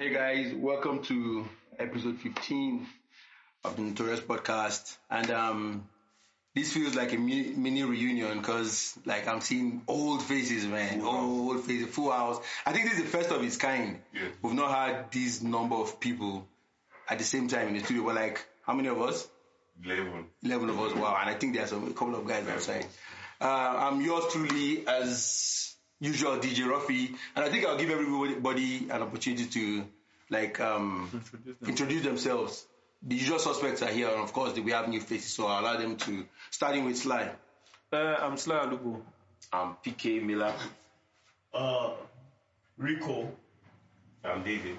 Hey guys, welcome to episode 15 of the Notorious Podcast. And this feels like a mini reunion because like I'm seeing old faces, man. Old faces, full house. I think this is the first of its kind. Yeah. We've not had this number of people at the same time in the studio. But like, how many of us? 11. 11 of us, wow. And I think there's a couple of guys outside. I'm yours truly, as usual, DJ Ruffy. And I think I'll give everybody an opportunity to like introduce themselves. The usual suspects are here, and of course we have new faces, so I'll allow them to, starting with Sly. I'm Sly Alugo. I'm PK Miller. Rico. I'm David.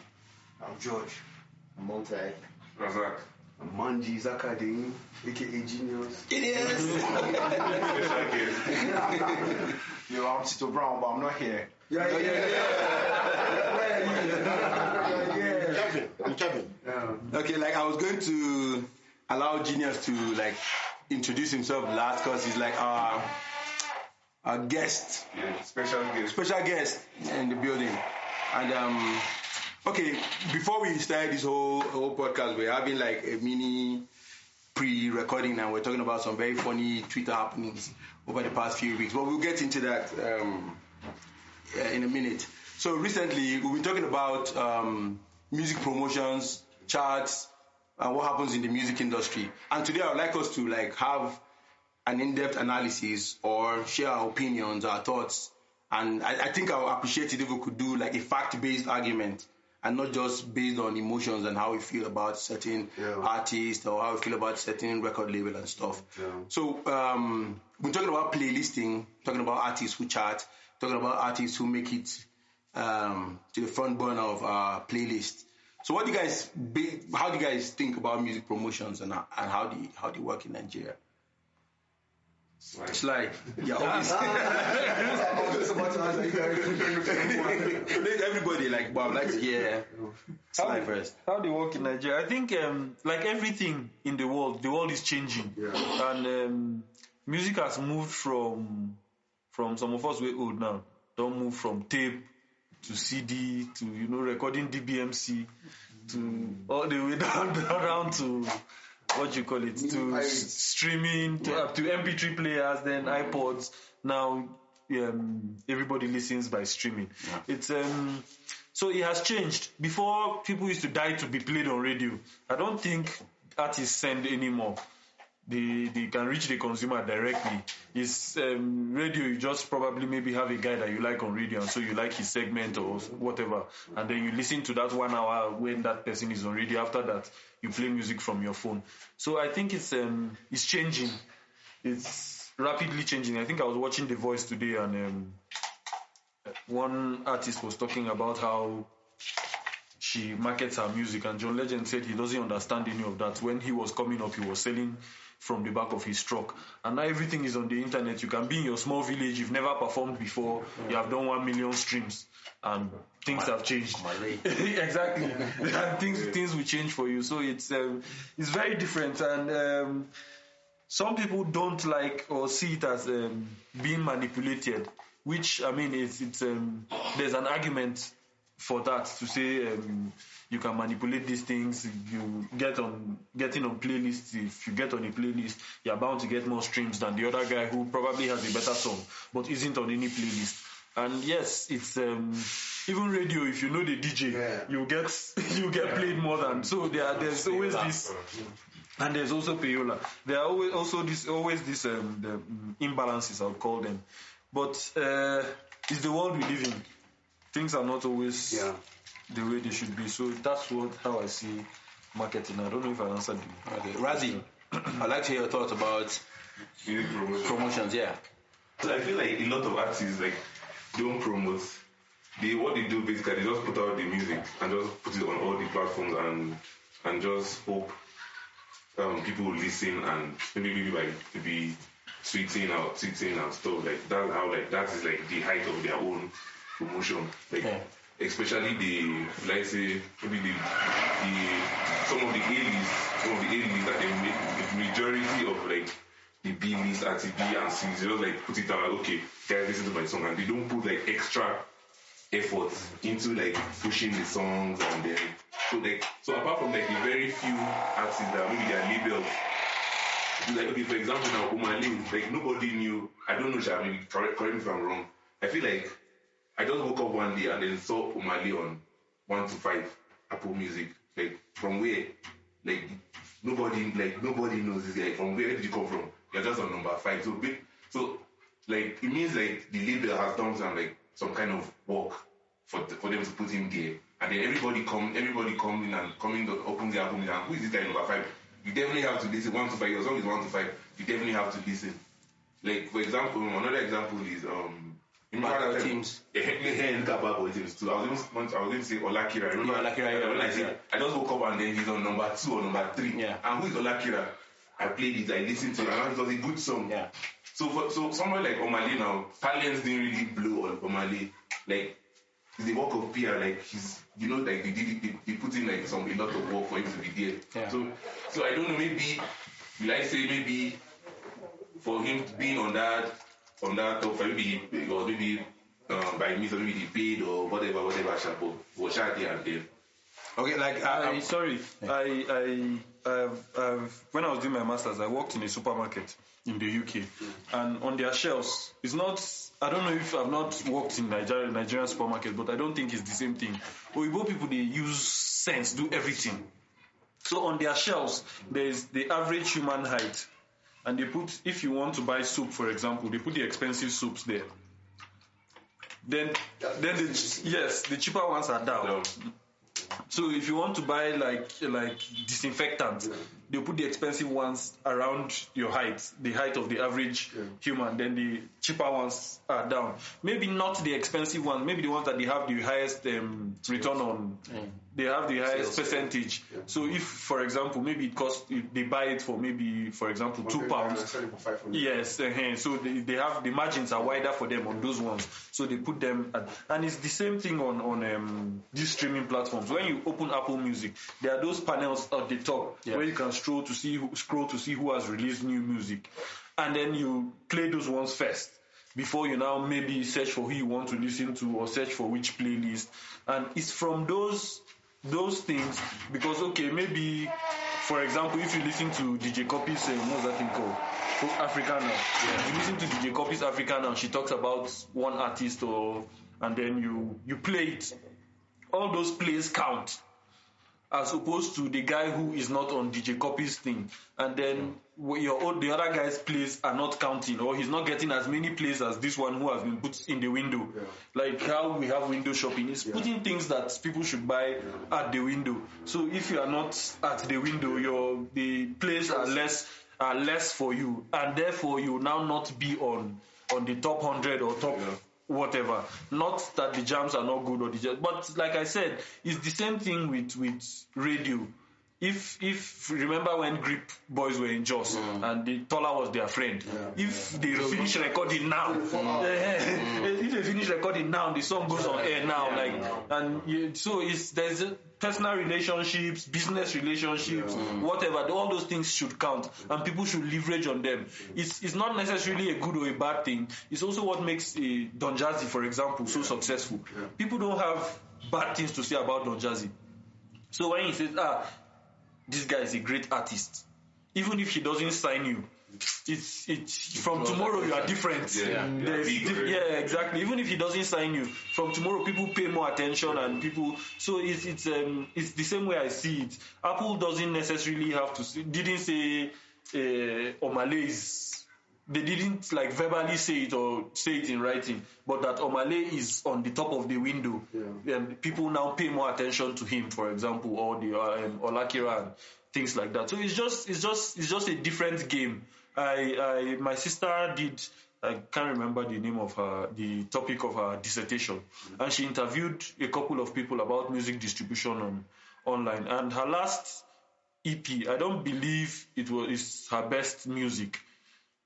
I'm George. I'm Multi. Razak. I'm Manji Zakadin, aka Geniuzz. Geniuzz! Yo, I'm Tito Brown, but I'm not here. Kevin. Okay, like I was going to allow Geniuzz to like introduce himself last because he's like our guest. Yeah, special guest In the building. And okay, before we start this whole podcast, we're having like a mini pre-recording and we're talking about some very funny Twitter happenings over the past few weeks. But we'll get into that in a minute. So recently, we've been talking about music promotions, charts, and what happens in the music industry. And today I would like us to like have an in-depth analysis or share our opinions, our thoughts. And I think I would appreciate it if we could do like a fact-based argument and not just based on emotions and how we feel about certain artists or how we feel about certain record label and stuff. Yeah. So we're talking about playlisting, talking about artists who chart, talking about artists who make it to the front burner of our playlist. So how do you guys think about music promotions and how they work in Nigeria? Sly. Yeah, obviously. Everybody but I'd like to hear Sly first. How they work in Nigeria? I think like everything in the world is changing. Yeah. And music has moved from some of us we're old now. Don't move from tape to CD to recording DBMC to all the way down to what you call it, to streaming, to MP3 players, then iPods. Now everybody listens by streaming. Yeah. It's so it has changed. Before, people used to die to be played on radio. I don't think artists send anymore. They can reach the consumer directly. It's radio, you just probably maybe have a guy that you like on radio, and so you like his segment or whatever, and then you listen to that 1 hour when that person is on radio. After that, you play music from your phone. So I think it's changing. It's rapidly changing. I think I was watching The Voice today, and one artist was talking about how she markets her music, and John Legend said he doesn't understand any of that. When he was coming up, he was selling from the back of his truck, and now everything is on the internet. You can be in your small village, you've never performed before, you have done 1 million streams, and things have changed. Exactly. And things will change for you. So it's very different, and some people don't like or see it as being manipulated, which I mean it's there's an argument for that, to say you can manipulate these things. You getting on playlists. If you get on a playlist, you're bound to get more streams than the other guy who probably has a better song but isn't on any playlist. And yes, it's even radio. If you know the DJ, you get played more than. So there's always this, and there's also payola. There are always this the imbalances, I'll call them. But it's the world we live in. Things are not always the way they should be. So that's how I see marketing. I don't know if I answered you. Okay. Razi, I'd like to hear your thoughts about music promotions. Yeah. So I feel like a lot of artists don't promote. What they do basically, they just put out the music and just put it on all the platforms and just hope people will listen and maybe tweeting and stuff like that. How that is the height of their own promotion, especially some of the A-list that they make, the majority of the B-list artists, B and C, they just put it out okay, guys, listen to my song, and they don't put extra effort into like pushing the songs, and then so apart from like the very few artists that maybe they are labeled, like okay, for example now Omale, like nobody knew. I don't know, Sha, maybe correct me if I'm wrong. I feel like I just woke up one day and then saw Omale on 1 to 5 Apple Music. Like from where? Like nobody knows this guy. From where did you come from? You're just on number 5. So like it means like the label has done some kind of work for them to put him there. And then everybody come in and open their Apple Music. And who is this guy number 5? You definitely have to listen. 1 to 5. Your song is 1 to 5. You definitely have to listen. Like for example, another example is Bad teams. Bad boy teams too. I was going to say Olakira. Remember Olakira? When I said I just woke up and then he's on number 2 or number 3. Yeah. And who is Olakira? I played it. I listened to it, and it was a good song. Yeah. So somewhere like Omale now, talents didn't really blow on Omale. Like it's the work of PR. Like he's, like they put in like a lot of work for him to be there. Yeah. So I don't know. Maybe will I say maybe for him being on that top 5, maybe by me, so maybe he paid or whatever, but was shot there and then. Okay, like I'm sorry. I when I was doing my masters, I worked in a supermarket in the UK, and on their shelves, it's not. I don't know if I've not worked in Nigerian supermarket, but I don't think it's the same thing. Oyibo people, they use sense, do everything. So on their shelves, there's the average human height, and they put, if you want to buy soup, for example, they put the expensive soups there. Then the cheaper ones are down. No. So if you want to buy like disinfectant, they put the expensive ones around your height, the height of the average human. Then the cheaper ones are down. Maybe not the expensive ones. Maybe the ones that they have the highest return on. They have the highest percentage. Yeah. So if, for example, maybe they buy it for maybe, for example, £2. Yes. So they have the margins are wider for them on those ones. So they put them and it's the same thing on these streaming platforms. When you open Apple Music, there are those panels at the top where you can scroll to see who has released new music, and then you play those ones first before you now maybe search for who you want to listen to or search for which playlist. And it's from those things, because maybe, for example, if you listen to DJ Copy's what's that thing called? Africa Now. Yeah. You listen to DJ Copy's Africa Now, she talks about one artist, and then you play it. All those plays count, as opposed to the guy who is not on DJ Copy's thing, and then the other guy's plays are not counting, or he's not getting as many plays as this one who has been put in the window. Yeah. Like how we have window shopping, it's putting things that people should buy at the window. So if you are not at the window, the plays are less for you, and therefore you will now not be on the top 100 or top whatever. Not that the jams are not good or but like I said, it's the same thing with radio. If remember when Grip Boys were in Jos and the Tola was their friend, if they finish recording now, if they finish recording now, the song goes on air now, so there's personal relationships, business relationships, whatever. All those things should count, and people should leverage on them. It's not necessarily a good or a bad thing. It's also what makes Don Jazzy, for example, so successful. People don't have bad things to say about Don Jazzy. So when he says, this guy is a great artist, even if he doesn't sign you, it's from tomorrow you are different. Exactly. Even if he doesn't sign you, from tomorrow people pay more attention, and people. So it's the same way I see it. Apple doesn't necessarily have to. Didn't say Omale is. They didn't like verbally say it or say it in writing, but that Omale is on the top of the window, and people now pay more attention to him, for example, or the Olakira and things like that. So it's just a different game. My sister did. I can't remember the name of the topic of her dissertation, and she interviewed a couple of people about music distribution online. And her last EP, I don't believe is her best music.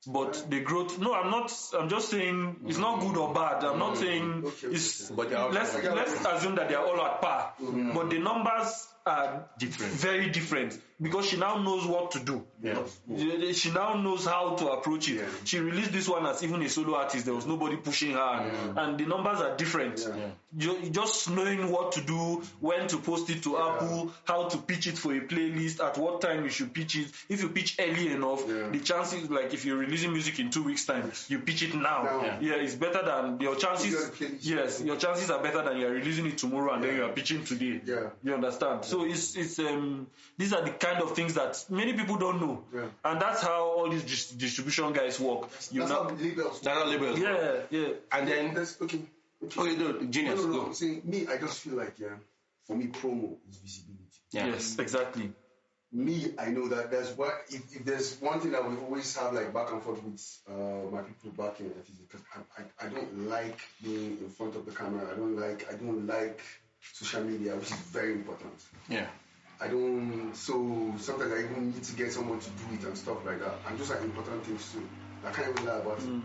But the growth, no, I'm just saying it's not good or bad. I'm not saying it's, let's assume that they are all at par. But the numbers are very different because she now knows what to do. Yeah. She now knows how to approach it. Yeah. She released this one as even a solo artist. There was nobody pushing her, and the numbers are different. Just knowing what to do, when to post it to Apple, how to pitch it for a playlist, at what time you should pitch it. If you pitch early enough, the chances, like if you're releasing music in 2 weeks' time, you pitch it now. It's better than your chances. Yes, your chances are better than you're releasing it tomorrow and then you are pitching today. You understand? So it's these are the kind of things that many people don't know, and that's how all these distribution guys work. That's how labels. That's how labels. Yeah. And then Okay, no, Geniuzz. No. Go. See, me, I just feel like for me, promo is visibility. Yes, exactly. Me, I know that there's what if there's one thing that we always have like back and forth with my people back in Effyzzie, because I don't like being in front of the camera. I don't like social media, which is very important. Yeah. I don't. So sometimes I even need to get someone to do it and stuff like that. And those are important things too. I can't even lie about it.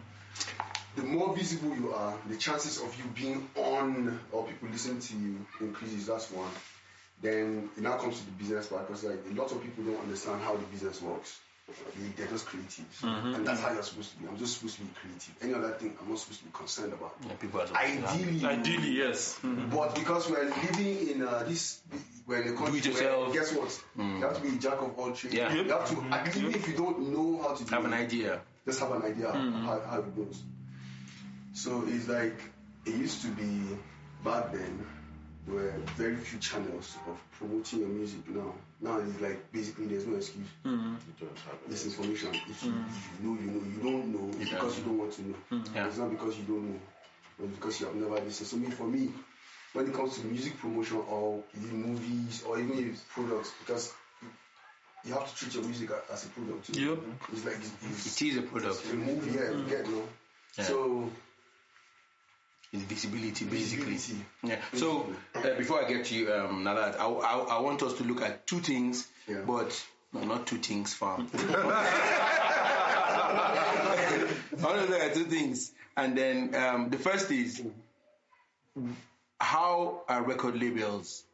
The more visible you are, the chances of you being on or people listening to you increases. That's one. Then it now comes to the business part, because like a lot of people don't understand how the business works. They're just creatives, and that's how you're supposed to be. I'm just supposed to be creative. Any other thing, I'm not supposed to be concerned about. People are Ideally, yes. But because we're living in we're in a country where, guess what? You have to be a jack of all trades. Yeah. You have to, even if you don't know how to do have it, an idea. just have an idea of how it goes. So it's like, it used to be back then, there were very few channels of promoting your music. Now it's like basically there's no excuse. This information, if you know, you know. You don't know, it's because you don't want to know. It's not because you don't know, it's because you have never listened. So for me, when it comes to music promotion or movies or even if products, because you have to treat your music as a product too. Yep. It's like It is a product. it's a movie, you get no. So It's visibility, basically. Visibility. Yeah. So before I get to you, Nadat, I want us to look at two things, but no, not two things, fam. I want to look at two things, and then the first is how are record labels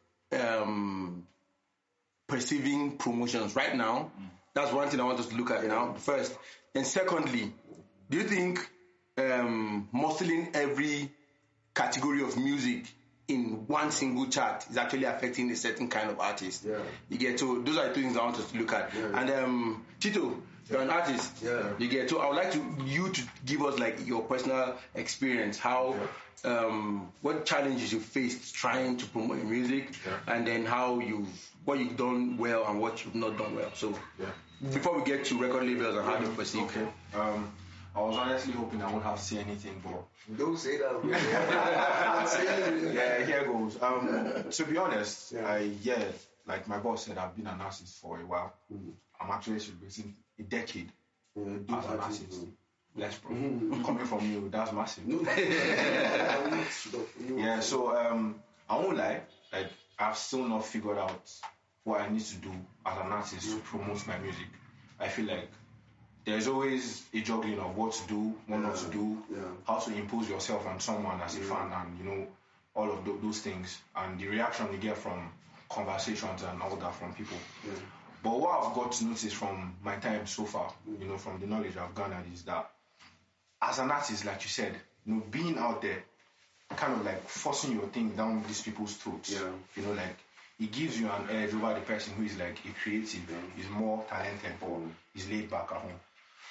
perceiving promotions right now? That's one thing I want us to look at now first. And secondly, do you think muscling every category of music in one single chart is actually affecting a certain kind of artist? You get to, those are the two things I want us to look at. And Tito, you're an artist. You get to, I would like you to give us like your personal experience, how what challenges you faced trying to promote your music, and then what you've done well and what you've not done well. So before we get to record labels and how they perceive. I was honestly hoping I won't have to say anything, but don't say that. Here goes. To be honest, like my boss said, I've been an artist for a while. I'm actually celebrating a decade as an artist. Bless, bro. Coming from you, that's massive. So I won't lie, like I've still not figured out what I need to do as an artist to promote my music. I feel like there's always a juggling of what to do, what not to do, how to impose yourself on someone as a fan, and all of those things, and the reaction you get from conversations and all that from people. But what I've got to notice from my time so far, from the knowledge I've garnered, is that as an artist, like you said, being out there, kind of like forcing your thing down these people's throats. Like it gives you an edge over the person who is like a creative, is more talented, or is laid back at home.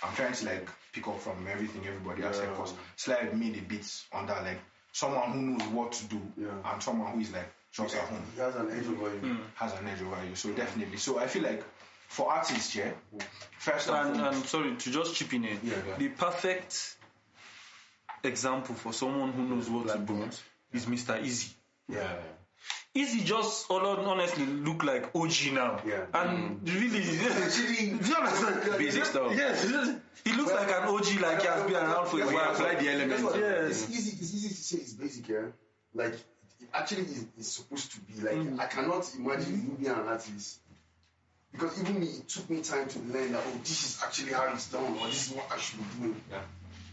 I'm trying to like pick up from everything everybody has said, because Slide made the beats on that, like someone who knows what to do and someone who is like just at home. He has an edge over you. Has an edge over you. So definitely. So I feel like for artists, first and sorry to just chip in here. The perfect example for someone who knows what to do is Mr. Easy. Easy just honestly look like OG now. And really, do you understand? Basic stuff. Yes, he looks like an OG, like he has been around for a while. Apply the elements. It's easy to say it's basic, Like, it actually is supposed to be. Like, I cannot imagine you being an artist. Because even me, it took me time to learn that, this is actually how it's done, or this is what I should be doing.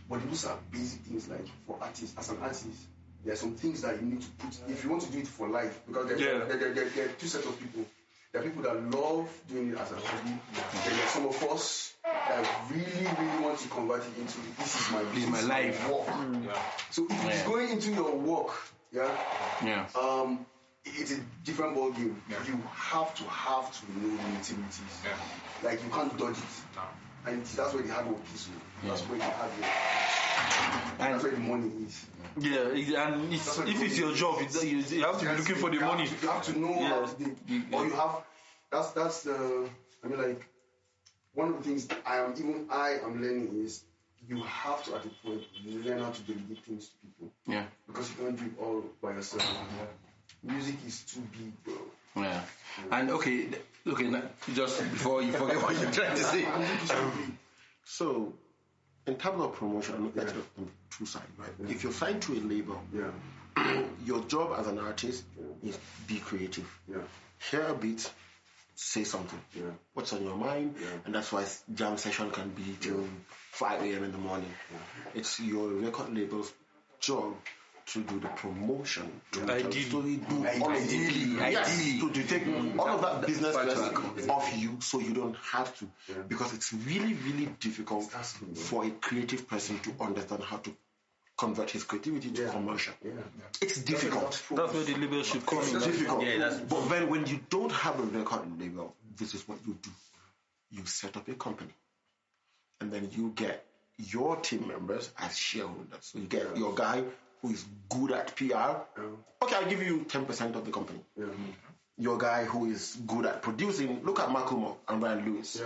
But those are basic things, like, for artists, as an artist, there are some things that you need to put if you want to do it for life, because there are two sets of people. There are people that love doing it as a hobby. There are some of us that really want to convert it into this is my life. Work. So if it's going into your work, it's a different ball game. You have to know the utilities. Like you can't dodge it. And that's where the hard work is. That's where the hard work is. And that's where the money is. Yeah, and if it's your job, you have to be looking for the money. You have to know how to or you have. That's the. I mean, like one of the things I am learning is you have to at a point learn how to delegate things to people. Yeah. Because you can't do it all by yourself. Music is too big, bro. Yeah. And okay, now, just before you forget what you're trying to say. So, in terms of promotion, look at it on two sides, right? If you're signed to a label, your job as an artist is be creative. Hear a beat, say something. What's on your mind? And that's why jam session can be till 5 a.m. in the morning. It's your record label's job to do the promotion, to tell the story, do all of to take all of that business off you, so you don't have to, because it's really difficult for a creative person to understand how to convert his creativity to commercial. It's difficult. That's where the label should come in. It's difficult. But then when you don't have a record label, this is what you do. You set up a company, and then you get your team members as shareholders. So you get your guy who is good at PR. Okay, I'll give you 10% of the company. Your guy who is good at producing. Look at Makumo and Brian Lewis.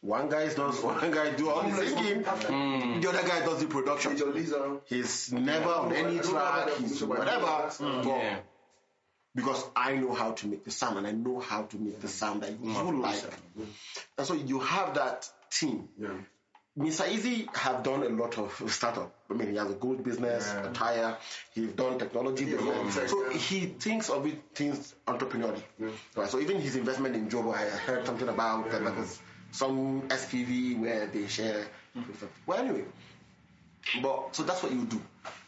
One guy do all the singing. The other guy does the production. He's never on any track. He's whatever. Because I know how to make the sound, and I know how to make the sound that you like. And so you have that team. Mr. Easy have done a lot of startup. I mean, he has a good business, a tire. He's done technology business. So he thinks of it, things entrepreneurially. Right. So even his investment in Jobo, I heard something about that was some SPV where they share. Well, anyway. But so that's what you do,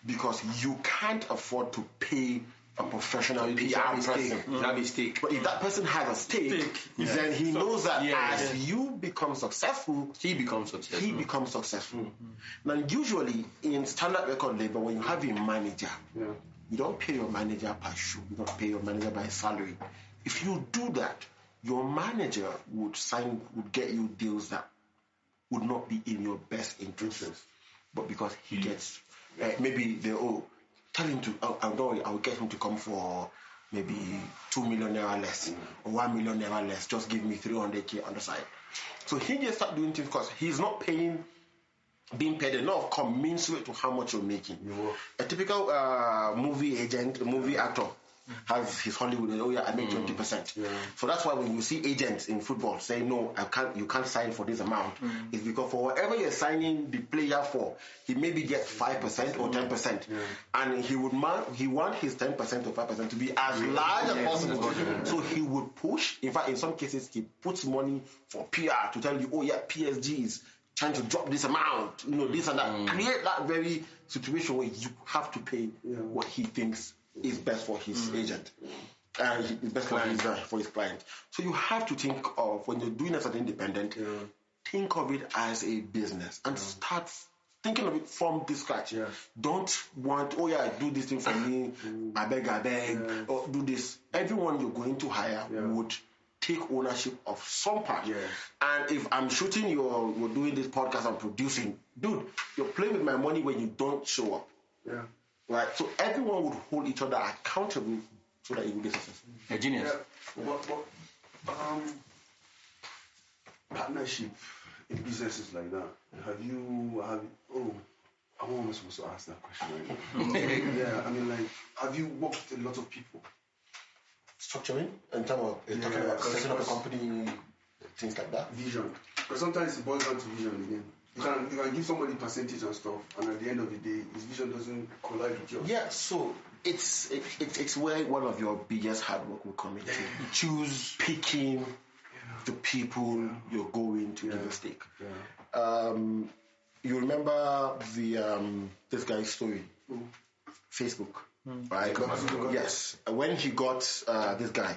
because you can't afford to pay a professional PR person. But if that person has a stake, then he knows that as you become successful, he becomes successful. Now, usually in standard record label, when you have a manager, you don't pay your manager per show. You don't pay your manager by salary. If you do that, your manager would get you deals that would not be in your best interest. But because he gets, maybe tell him to, I'll get him to come for maybe 2 million naira less or 1 million naira less. Just give me 300K on the side. So he just start doing things because he's not being paid enough commensurate to how much you're making. A typical movie actor has his Hollywood, I make 20%. So that's why when you see agents in football say, no, you can't sign for this amount, it's because for whatever you're signing the player for, he maybe gets 5% or 10%. And he want his 10% or 5% to be as large as possible. So he would push, in fact, in some cases, he puts money for PR to tell you, PSG is trying to drop this amount, this and that. Create that very situation where you have to pay what he thinks is best for his agent and is best for his client. So you have to think of, when you're doing it as an independent, think of it as a business and start thinking of it from the scratch. Don't want, do this thing for me, I beg, or do this. Everyone you're going to hire would take ownership of some part. And if I'm shooting we're doing this podcast, I'm producing, dude, you're playing with my money when you don't show up. Right, so everyone would hold each other accountable so that you will be successful. Geniuzz. Partnership in businesses like that. I'm almost supposed to ask that question right now. have you worked with a lot of people? Structuring in terms of talking about setting up a company, things like that. Vision. Because sometimes it boils down to vision again. You can give somebody percentage and stuff, and at the end of the day, his vision doesn't collide with yours. Yeah, so it's where one of your biggest hard work will come into. Picking the people you're going to give a stake. You remember this guy's story? Facebook. Right? Yes. When he got this guy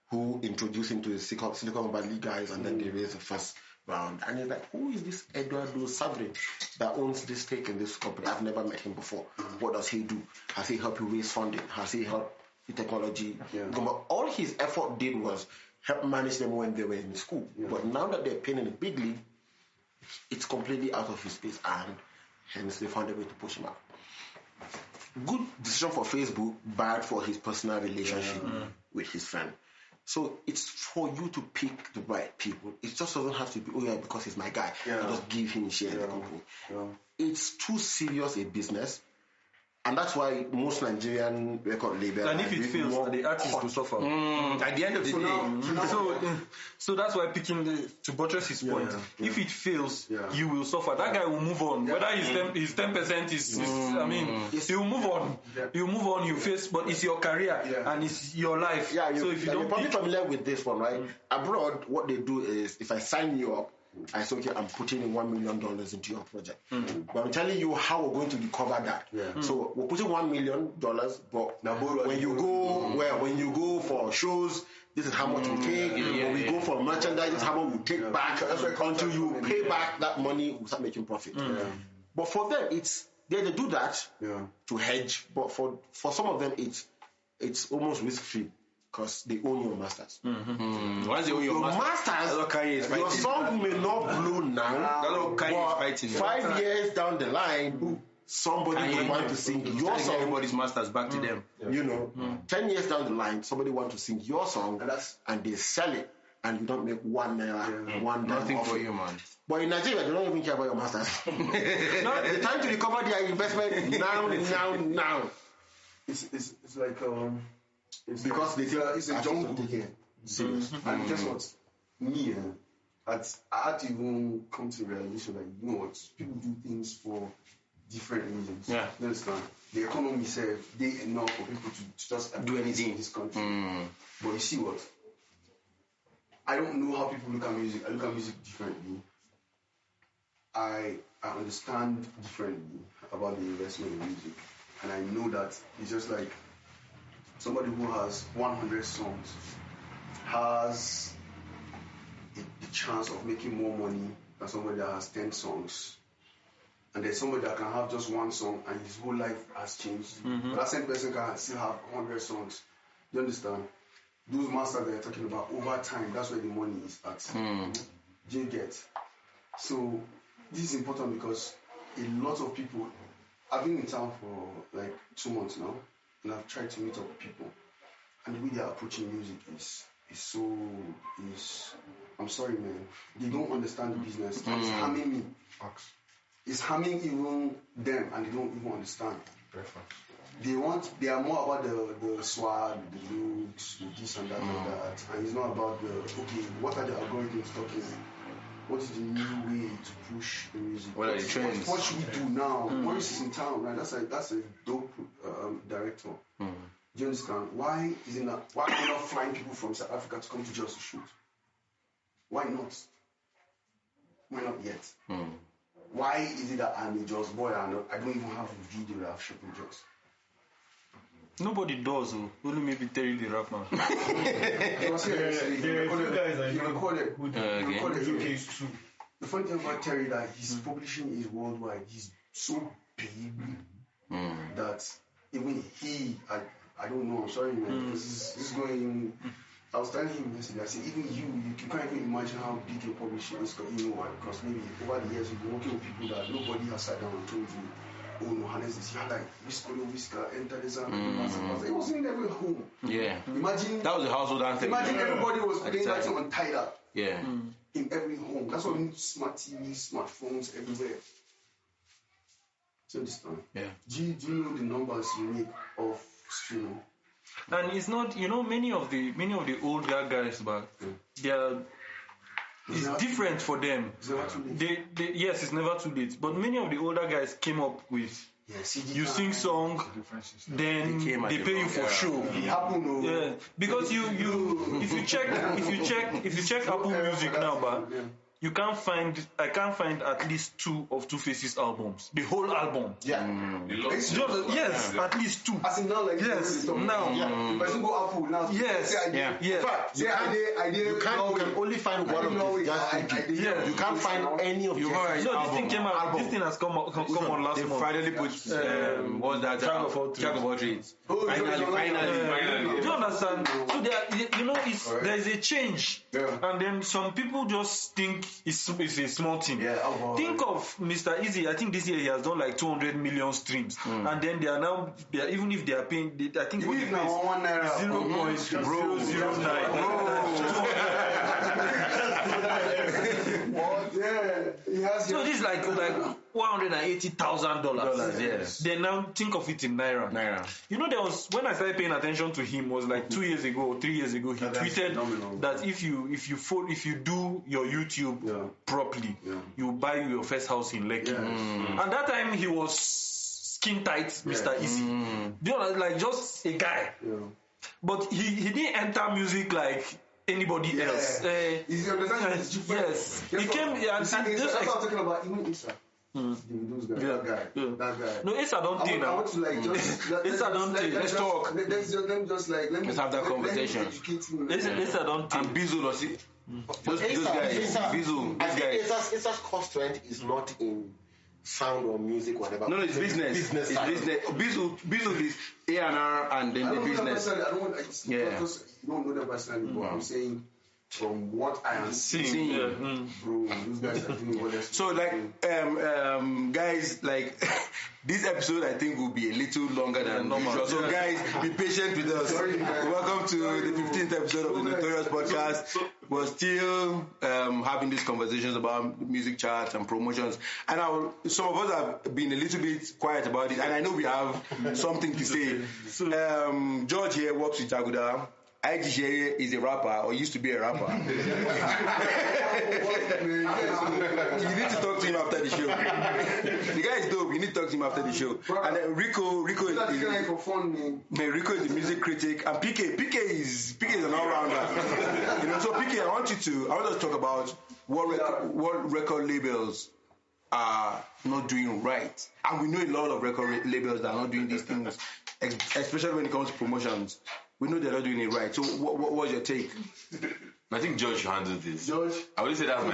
who introduced him to the Silicon Valley guys, and then they raised the first round, and he's like, who is this Eduardo Savre that owns this stake in this company? I've never met him before. What does he do? Has he helped you raise funding? Has he helped the technology? But all his effort did was help manage them when they were in school. But now that they're playing in the big league, it's completely out of his space, and hence they found a way to push him out. Good decision for Facebook, bad for his personal relationship with his friend. So it's for you to pick the right people. It just doesn't have to be, because he's my guy. I just give him share in the company. It's too serious a business. And that's why most Nigerian record labels... And if it fails, the artist will suffer. At the end of the day. So that's why to buttress his point, if it fails, you will suffer. That guy will move on. Whether his 10% is he'll move on. He'll move on, you face, but it's your career and it's your life. So if you don't... You're probably familiar with this one, right? Abroad, what they do is, if I sign you up, I say, okay, I'm putting in $1 million into your project. But I'm telling you how we're going to recover that. So we're putting $1 million, but when you go for shows, this is how much we take. When we go for merchandise, this is how much we take back. Until you pay back that money, we start making profit. But for them, they do that to hedge. But for some of them, it's almost risk-free. Because they own your masters. Once they own your masters, your song may not blow now, but 5 years down the line, somebody will want to sing your song. Everybody's masters back to them. 10 years down the line, somebody wants to sing your song, and they sell it, and you don't make $1, nothing for you, man. But in Nigeria, they don't even care about your masters. The time to recover their investment now. It's like because it's a jungle here. Serious. And guess what? Me, I had to even come to the realization that, you know what, people do things for different reasons. You understand? The economy says they enough for people to just do anything in this country. But you see what? I don't know how people look at music. I look at music differently. I understand differently about the investment in music. And I know that it's just like somebody who has 100 songs has the chance of making more money than somebody that has 10 songs. And there's somebody that can have just one song and his whole life has changed. But that same person can still have 100 songs. You understand? Those masters that you're talking about, over time, that's where the money is at. Do you get? So this is important because a lot of people, I've been in town for like 2 months now, and I've tried to meet up with people, and the way they're approaching music is I'm sorry, man, they don't understand the business. And it's harming me. It's harming even them, and they don't even understand. They are more about the swag, the looks, the this and that and that, and it's not about what are the algorithms talking? What is the new way to push the music? What are the trends? What should we do now? Morris is in town, right? That's a dope director. Do you understand? Why are we not flying people from South Africa to come to Jos to shoot? Why not? Why not yet? Why is it that I'm a Jos boy and I don't even have a video that I've shot in Jos? Nobody does, only maybe Terry the rap man. He recorded UK too. The funny thing about Terry that his publishing is worldwide. He's so big that even I don't know. I'm sorry, man. This is going. I was telling him yesterday. I said, even you can't even imagine how big your publishing is. You know why? Because maybe over the years you've been working with people that nobody has sat down and told you, oh no, Hannes is here, like Whisker, enter the sound. It was in every home. Yeah. Imagine that was a household anthem. Imagine everybody was playing that thing on Tidal. Yeah. In every home. That's why we need smart TVs, smartphones everywhere. Do you understand? Yeah. Do you know the numbers you need of streaming? And it's not, many of the older guys back, it's different for them. It's never too late. Yes, it's never too late. But many of the older guys came up with you sing song, then they pay you for show. Because if you check Apple Music now, but I can't find at least 2 of Two Faces albums. The whole album. Yeah. Yes, at least 2. As in now, like Yes, now. now. Yeah. The person go Apple now. Yes. Say I did. Yeah. In fact, Say I did. you can only find one of these. Yeah. You can't find any of You these. heard No, this thing came out. Album. This thing has come on last They month. finally put what's that? Jack of all trades. Jack of all trades. Oh, Finally. Do you understand? So there is a change, Yeah. and then some people just think it's a small thing. Yeah, Think of Mr. Easy. I think this year he has done like 200 million streams, and then they are even if they are paying, I think what Even they pay now, is 1 naira. 0.009. Yeah, he has. So this is like $180,000. Yes. Then now think of it in naira. You know, there was when I started paying attention to him was like 2 years ago or 3 years ago. He tweeted phenomenal. that if you do your YouTube properly, you buy your first house in Lekki. And that time he was skin tight, Mr. Easy. Do you know, like just a guy. But he didn't enter music like anybody else. He's understanding. Yes, he came. That's what I'm talking about. Even Issa. Those guys. That guy. No, Issa don't think I now. want to like just. Issa don't think. Let's talk. Let's have that conversation. Issa don't think. And Bizzle, those guys. Bizzle, I these think guys. Issa's cost strength is not in sound or music, whatever. No, it's business. It's business. Bizzle is A&R and then the business. I don't want. Because you don't know that personally, but I'm saying from what I am seeing, bro, those guys are doing what they're So like guys, like this episode I think will be a little longer than usual. So guys, be patient with us. Welcome to the 15th episode of the Notorious Podcast. We're still having these conversations about music charts and promotions, and some of us have been a little bit quiet about it, and I know we have something to say. George here works with Jaguda. IG here is a rapper, or used to be a rapper. You need to talk to him after the show. The guy is dope. You need to talk to him after the show. And then Rico is the music critic, and PK is an all-rounder. So PK, I want us to talk about what record labels are not doing right, and we know a lot of record labels that are not doing these things, especially when it comes to promotions. We know they're not doing it right. So what's your take? I think George should handle this. George? I would say that's my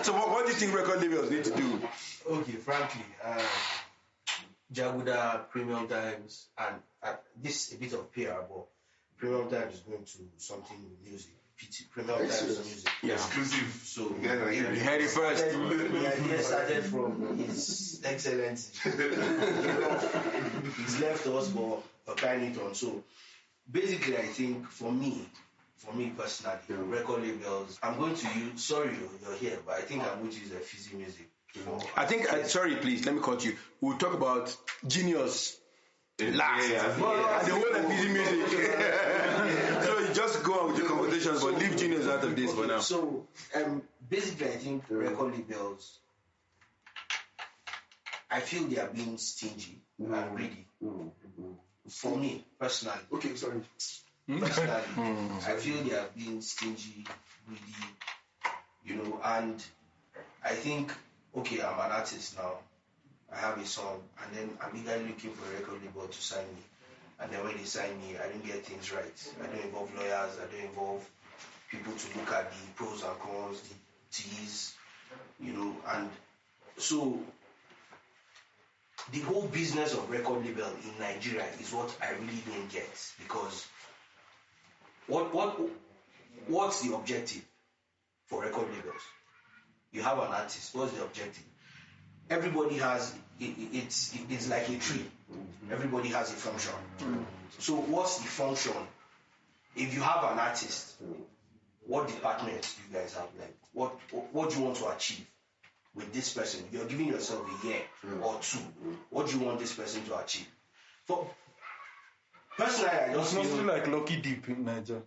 So what do you think record labels need to do? Okay, frankly, Jaguda, Premium Times, and this is a bit of PR, but Premium Times is going to something with music. Premium Times music. Yeah. exclusive. So You heard it first. the idea started from His Excellency. He's left us for carrying it on. So basically, I think for me personally, record labels. I'm going to use. Sorry, you're here, but I think I'm going to use Effyzzie Music. I think. Sorry, please. Let me cut you. We'll talk about Geniuzz last, and the whole Effyzzie Music. So you just go on with your conversations, but leave Geniuzz out of this for now. So basically, I think record labels. I feel they are being stingy and greedy. For me personally. Okay, sorry. Personally, I feel they are being stingy, greedy, and I think, okay, I'm an artist now, I have a song, and then I'm eagerly looking for a record label to sign me, and then when they sign me, I don't get things right. I don't involve lawyers, I don't involve people to look at the pros and cons, the T's, and so the whole business of record label in Nigeria is what I really don't get, because what's the objective for record labels? You have an artist. What's the objective? Everybody has it's like a tree. Everybody has a function. So what's the function? If you have an artist, what departments do you guys have? Like what do you want to achieve with this person? You're giving yourself a year or two. What do you want this person to achieve? Personally, I just It's mostly like Lucky Deep in Nigeria.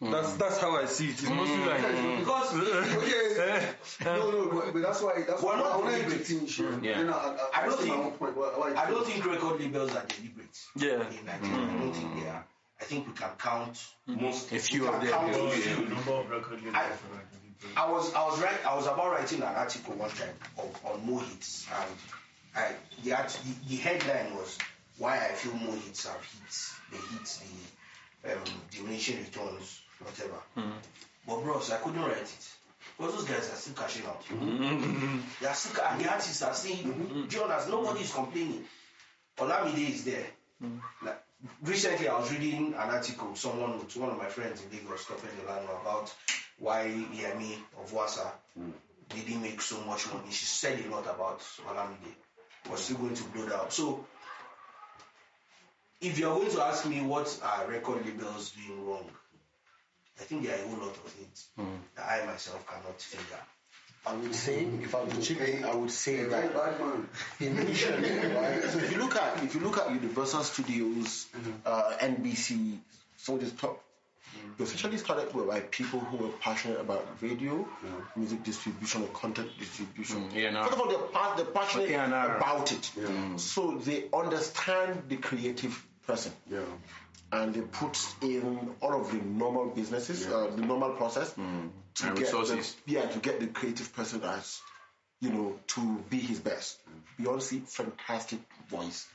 That's how I see it. It's mostly like because but that's why I wanted to finish. I don't think record labels are deliberate. Yeah. In Nigeria, I don't think they are. I I think we can count A few we of can them. count a The few. number of record labels. I was about writing an article one time on Mo hits, and the headline was why I feel Mo hits have hits. They hit the diminishing returns, whatever. But bros, I couldn't write it because those guys are still cashing out. They are still, and the artists are saying, Jonas, nobody is complaining. Olamide is there. Like, recently, I was reading an article one of my friends in Lagos, Stephen Delano, about why Yemi of Wasa didn't make so much money. She said a lot about Olamide. Was still going to blow out. So, if you're going to ask me what are record labels doing wrong, I think there are a whole lot of things that I myself cannot figure. I would say, if I would chip in, I would say Very that bad man. initially, right? So if you look at Universal Studios, NBC, some of this top, they essentially started by people who were passionate about radio, music distribution, or content distribution. First of all, they're passionate about it, so they understand the creative person. And they put in all of the normal businesses, the normal process to and get resources. to get the creative person as, to be his best. Beyonce, fantastic voice,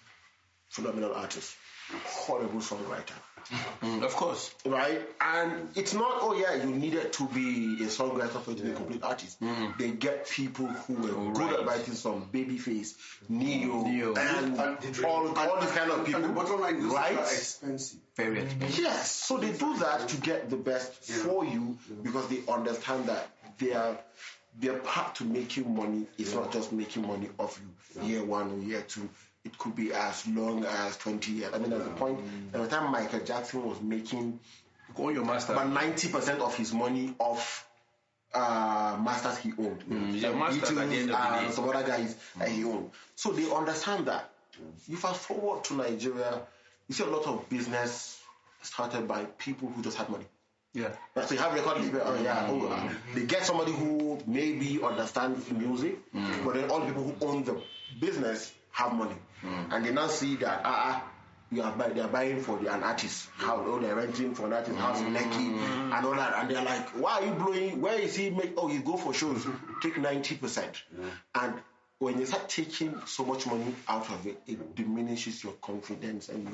phenomenal artist, horrible songwriter. Of course. Right? And it's not, you needed to be a songwriter for you to be a complete artist. They get people who were good at writing some Babyface, Neo, and all these kind of people. And the bottom line is right? expensive. Very expensive. Yes, so they do that to get the best for you because they understand that their path to making money is not just making money off you year one or year two. It could be as long as 20 years. I mean, at the point, at the time Michael Jackson was making Call your master. about 90% of his money off masters he owned. Yeah, masters at the end of the day. Some other guys that he owned. So they understand that. You fast forward to Nigeria, you see a lot of business started by people who just had money. Yeah. So you have record label, they get somebody who maybe understands music, but then all the people who own the business have money. And they now see that they're buying for an artist, they're renting for an artist house in Lekki and all that, and they're like, why are you blowing? Where is he he go for shows, take 90%. And when you start taking so much money out of it, it diminishes your confidence and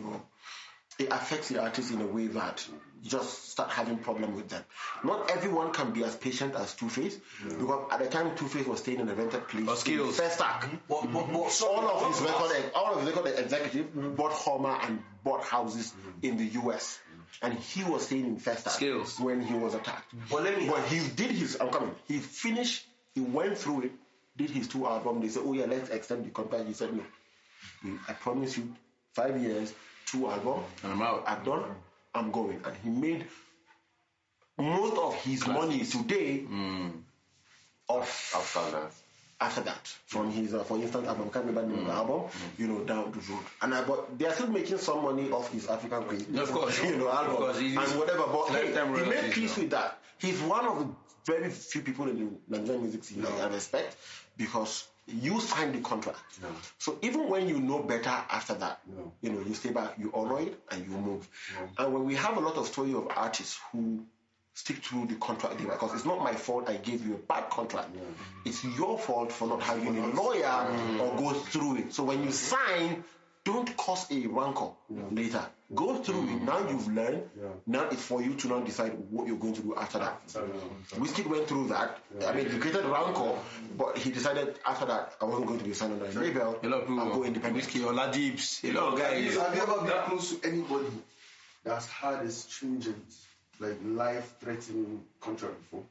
it affects the artist in a way that you just start having problem with them. Not everyone can be as patient as Two-Face, because at the time Two-Face was staying in a rented place, first act, all of his record executives bought Homer and bought houses in the US, and he was staying in first act when he was attacked. But he did his. He finished. He went through it, did his 2 albums. They said, let's extend the contract. He said, no. I promise you, 5 years. 2 albums, and I'm out. I'm done. I'm going. And he made most of his money today after that. From his, for instance, I can't remember the name of the album, down the road. But they are still making some money off his African Queen, of course, album and whatever. But he made peace with that. He's one of the very few people in the Nigerian music scene that I respect, because you signed the contract. So even when you know better after that, you stay back, you honor it, and you move. And when we have a lot of story of artists who stick through the contract, because it's not my fault I gave you a bad contract. It's your fault for not having a lawyer or go through it. So when you sign, don't cause a rancor later. Go through it. Now you've learned. Now it's for you to now decide what you're going to do after that. Whiskey went through that. He created rancor, but he decided after that, I wasn't going to be signed under a label. A lot of people I'll go independent. Whiskey or Ladibs. A lot of guys. Have you ever been close to anybody that's had a stringent, life-threatening contract before?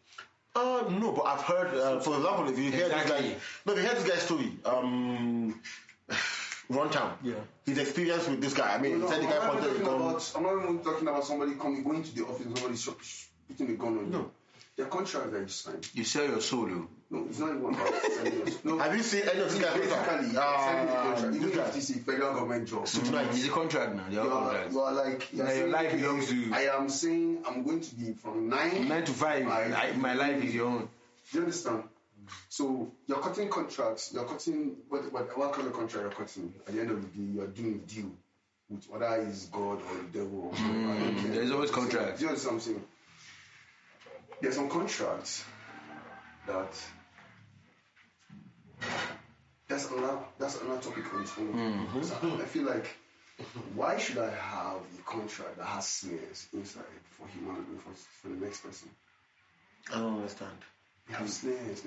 No, but I've heard, for example, if you hear this guy's story, Runtown. His experience with this guy. He said the guy pointed a gun. I'm not even talking about somebody going to the office and somebody putting a gun on you. The contract that you signed. You sell your soul, No, it's not even about selling your soul. Have you seen any of this guy? Basically, signing the contract. Even if it's a federal government job. It's a contract now. You are like, your life belongs to you. I am saying I'm going to be from 9 to 5. My life is your own. Do you understand? So you're cutting contracts. You're cutting what kind of contract you're cutting? At the end of the day, you're doing a deal with whether it's God or the devil. Or whatever. There's always contracts. Do you understand what I'm saying? There's some contracts that's another topic on its own. So I feel like, why should I have a contract that has snares inside for for the next person? I don't understand. They have snares.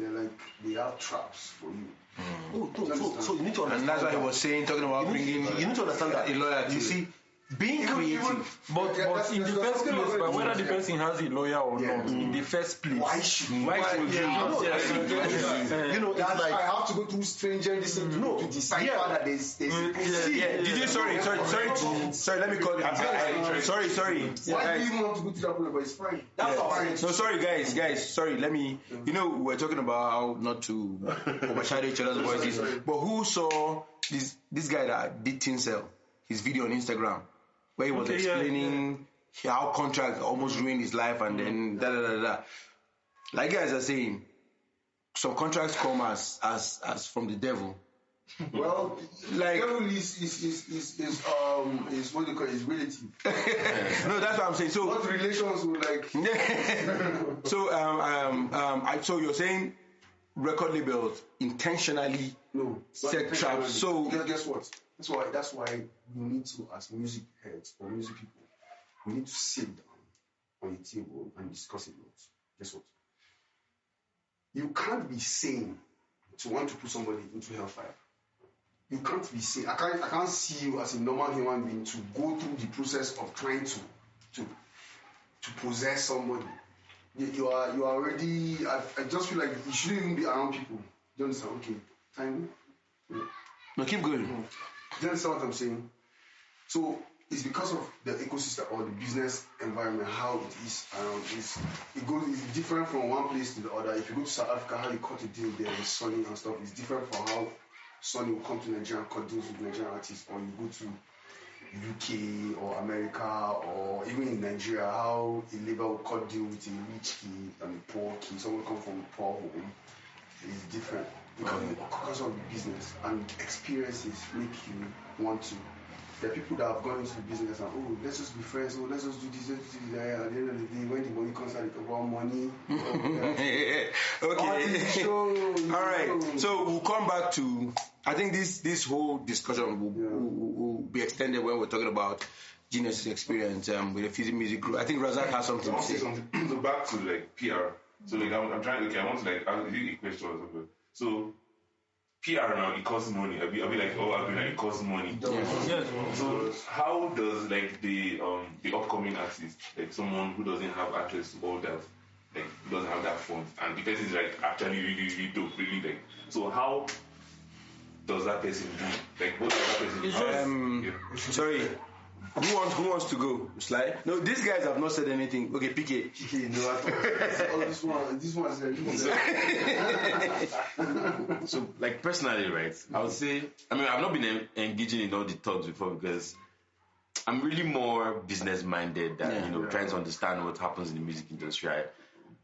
They have traps for you. Oh, no, so you need to understand. And that's why he was saying, talking about bringing. You need to understand that a lawyer. you see, being creative. But in the first place, but whether the person has a lawyer or not, in the first place, Why should you? you? You know, it's That's like I have to go through stranger this to decipher that there's Did you? Sorry. Let me call you. Sorry. Why do you even have to go through that problem? But it's fine. That's fine. No, sorry, guys. Sorry, let me. We're talking about how not to overshadow each other's voices. But who saw this guy that did Tinsel, his video on Instagram, where he was explaining how contracts almost ruined his life, and then da. Like guys are saying, some contracts come as from the devil. Well, Like- devil is what they call it, is relative. No, that's what I'm saying. So What relations with like so you're saying record labels intentionally no set traps. So guess what? That's why we need to, as music heads or music people, we need to sit down on a table and discuss it. Guess what? You can't be sane to want to put somebody into hellfire. You can't be sane. I can't see you as a normal human being to go through the process of trying to possess somebody. You are already. I just feel like you shouldn't even be around people. Do you understand? Okay, time. no, keep going. Do you understand what I'm saying? So it's because of the ecosystem or the business environment, how it is around. It's different from one place to the other. If you go to South Africa, how you cut a deal there with Sonny and stuff is different from how Sonny will come to Nigeria and cut deals with Nigerian artists, or you go to UK or America or even in Nigeria, how a label will cut deal with a rich kid and a poor kid. Someone come from a poor home is different because of the business, and experiences make you want to. There are people that have gone into the business and let's just be friends, let's just do this, let's do that. At the end of the day, when the money comes out, it's about money. Okay. All right. So we'll come back to. I think this whole discussion will be extended when we're talking about Geniuzz's experience with Effyzzie Music Group. I think Razak has something to say. So back to like PR. So like I'm trying. Okay, I want to like ask you a question or something. So PR now, it costs money. I'll be like, it costs money. Yes. So how does like the upcoming artist, like someone who doesn't have access to all that, like who doesn't have that fund, and the person is like actually really dope, really like. So how does that person do? Like what does that person do? Sorry. Who wants to go? Slide? No, these guys have not said anything. Okay, PK. No, I thought this one is So, like personally, right? I would say, I mean, I've not been engaging in all the talks before because I'm really more business minded than trying to understand what happens in the music industry, right?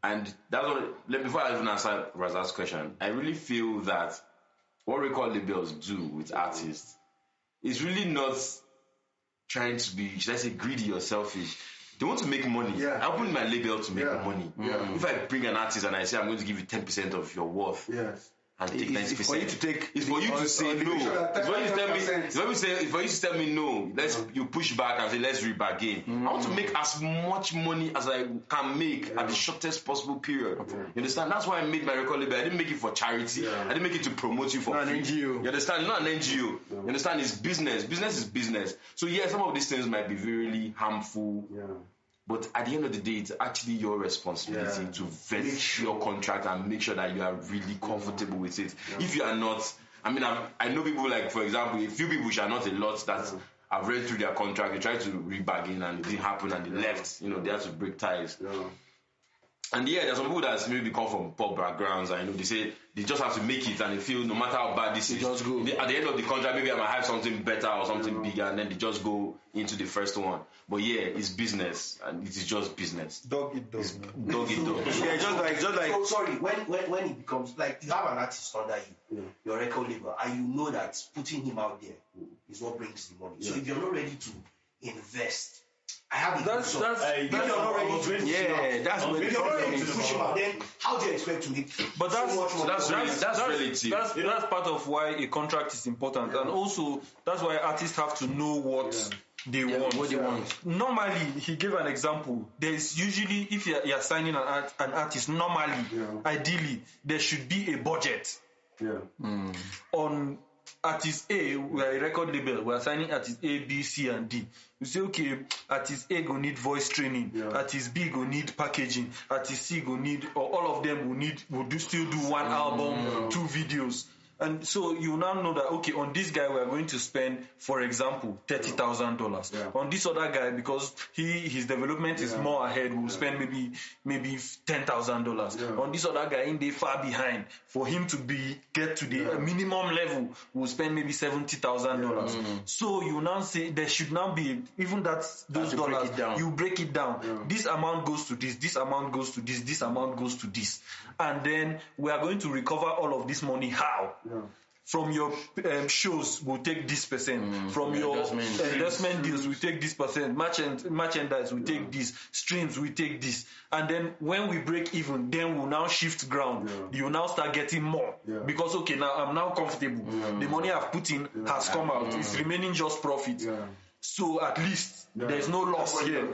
And that's what. Before I even answer Razak's question, I really feel that what record labels do with artists is really not trying to be, should I say, greedy or selfish. They want to make money. Yeah. I open my label to make money. Yeah. If I bring an artist and I say I'm going to give you 10% of your worth, yes. and take 90%. It's for you to take. It's for you to say no. It's for you to tell me. It's for you to tell me no. You push back and say let's rebargain. I want to make as much money as I can make at the shortest possible period. You understand? That's why I made my record label. I didn't make it for charity. I didn't make it to promote you for Not free. an NGO. You understand? It's not an NGO. You understand? It's business. Business is business. So yeah, some of these things might be really harmful. Yeah. But at the end of the day, it's actually your responsibility to vet your contract and make sure that you are really comfortable with it. If you are not, I mean, I know people like, for example, a few people which are not a lot that have read through their contract, they tried to rebargain and it didn't happen and they left. They had to break ties. Yeah. And yeah, there's some people that maybe come from poor backgrounds and they say they just have to make it and they feel no matter how bad this is, just go. at the end of the contract maybe I might have something better or something bigger and then they just go into the first one. But yeah, it's business and it is just business. Dog eat dog. Dog eat dog. Yeah, just like. So sorry, when it becomes like you have an artist under you, your record label, and you know that putting him out there is what brings the money. So if you're not ready to invest, I have That's if you're not ready to push him out, then how do you expect to make But that's so much money? that's relative. That's part of why a contract is important, and also that's why artists have to know what they want. What they want. Normally, he gave an example. There's usually, if you're signing an artist, normally, ideally, there should be a budget. On artist A, we are a record label, we are signing artist A, B, C, and D. You say, okay, artist A go need voice training, artist B go need packaging, artist C go need, or all of them will still do one album, 2 videos. And so you now know that, okay, on this guy we are going to spend, for example, $30,000. On this other guy, because his development is more ahead, we'll spend maybe $10,000. On this other guy, in the far behind, for him to get to the minimum level, we'll spend maybe $70,000. So you now say there should now be, even those dollars, you break it down. This amount goes to this, this amount goes to this, this amount goes to this. And then we are going to recover all of this money. How? From your shows, we'll take this percent. From your investment deals, we take this percent. Merchandise, we take this. Streams, we take this. And then when we break even, then we'll now shift ground. You'll now start getting more. Because, okay, now I'm now comfortable. The money I've put in has come out. It's remaining just profit. So at least there's no loss here.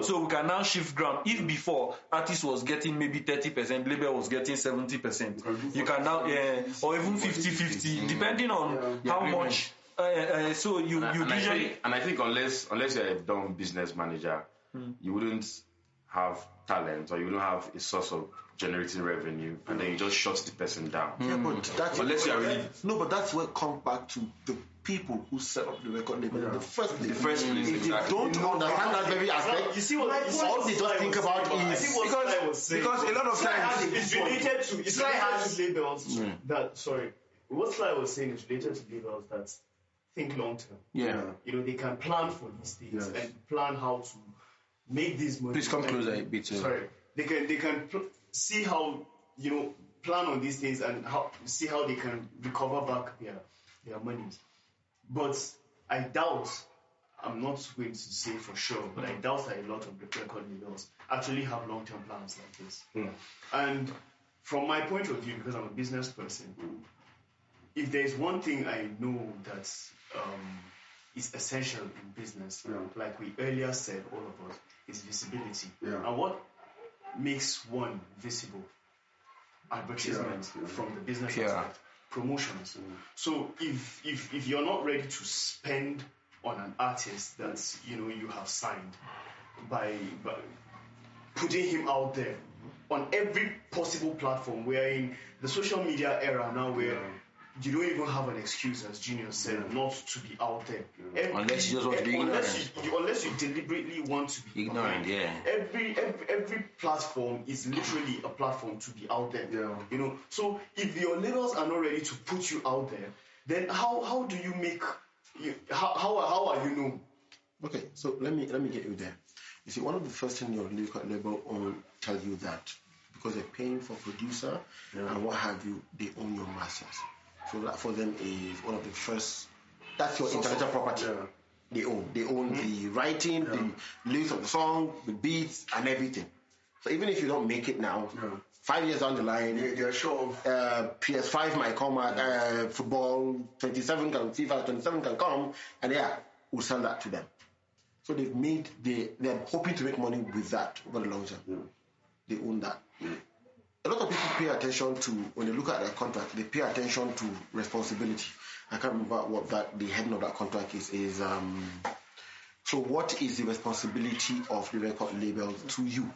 So we can now shift ground. If before artist was getting maybe 30%, label was getting 70%, you can now, or even 50-50, depending on how much. So you usually. I think unless you're a dumb business manager, you wouldn't have talent, or you wouldn't have a source of generating revenue, and then you just shut the person down. But that's unless you are really but that's where it comes back to the people who set up the record label in the first place. If they don't understand that very aspect, you see what all they just think about is because a lot of times it's related to labels that what Sly was saying is related to labels that think long term. They can plan for these things and plan how to make this money. Please come closer a bit. They can see how plan on these things and see how they can recover back their money. But I doubt, I'm not going to say for sure, but I doubt that a lot of the record labels actually have long-term plans like this. And from my point of view, because I'm a business person, if there's one thing I know that is essential in business, like we earlier said, all of us, is visibility. And what makes one visible? Advertisements from the business aspect. Promotions. So if you're not ready to spend on an artist that you have signed by putting him out there on every possible platform, we're in the social media era now where you don't even have an excuse, as Geniuzz said, not to be out there. Unless you just want to be ignorant. Unless you deliberately want to be ignorant. Every platform is literally a platform to be out there. So if your labels are not ready to put you out there, then how do you make? How are you known? Okay, so let me get you there. You see, one of the first things your label will tell you that because they're paying for producer and what have you, they own your masters. So that for them is one of the first. That's your intellectual property. They own the writing, the lyrics of the song, the beats, and everything. So even if you don't make it now, 5 years down the line, they're sure PS5 might come out, football 27 can, FIFA 27 can come, and we'll sell that to them. So they're hoping to make money with that over the long term. They own that. A lot of people pay attention to, when they look at their contract, they pay attention to responsibility. I can't remember what the heading of that contract is. So what is the responsibility of the record label to you?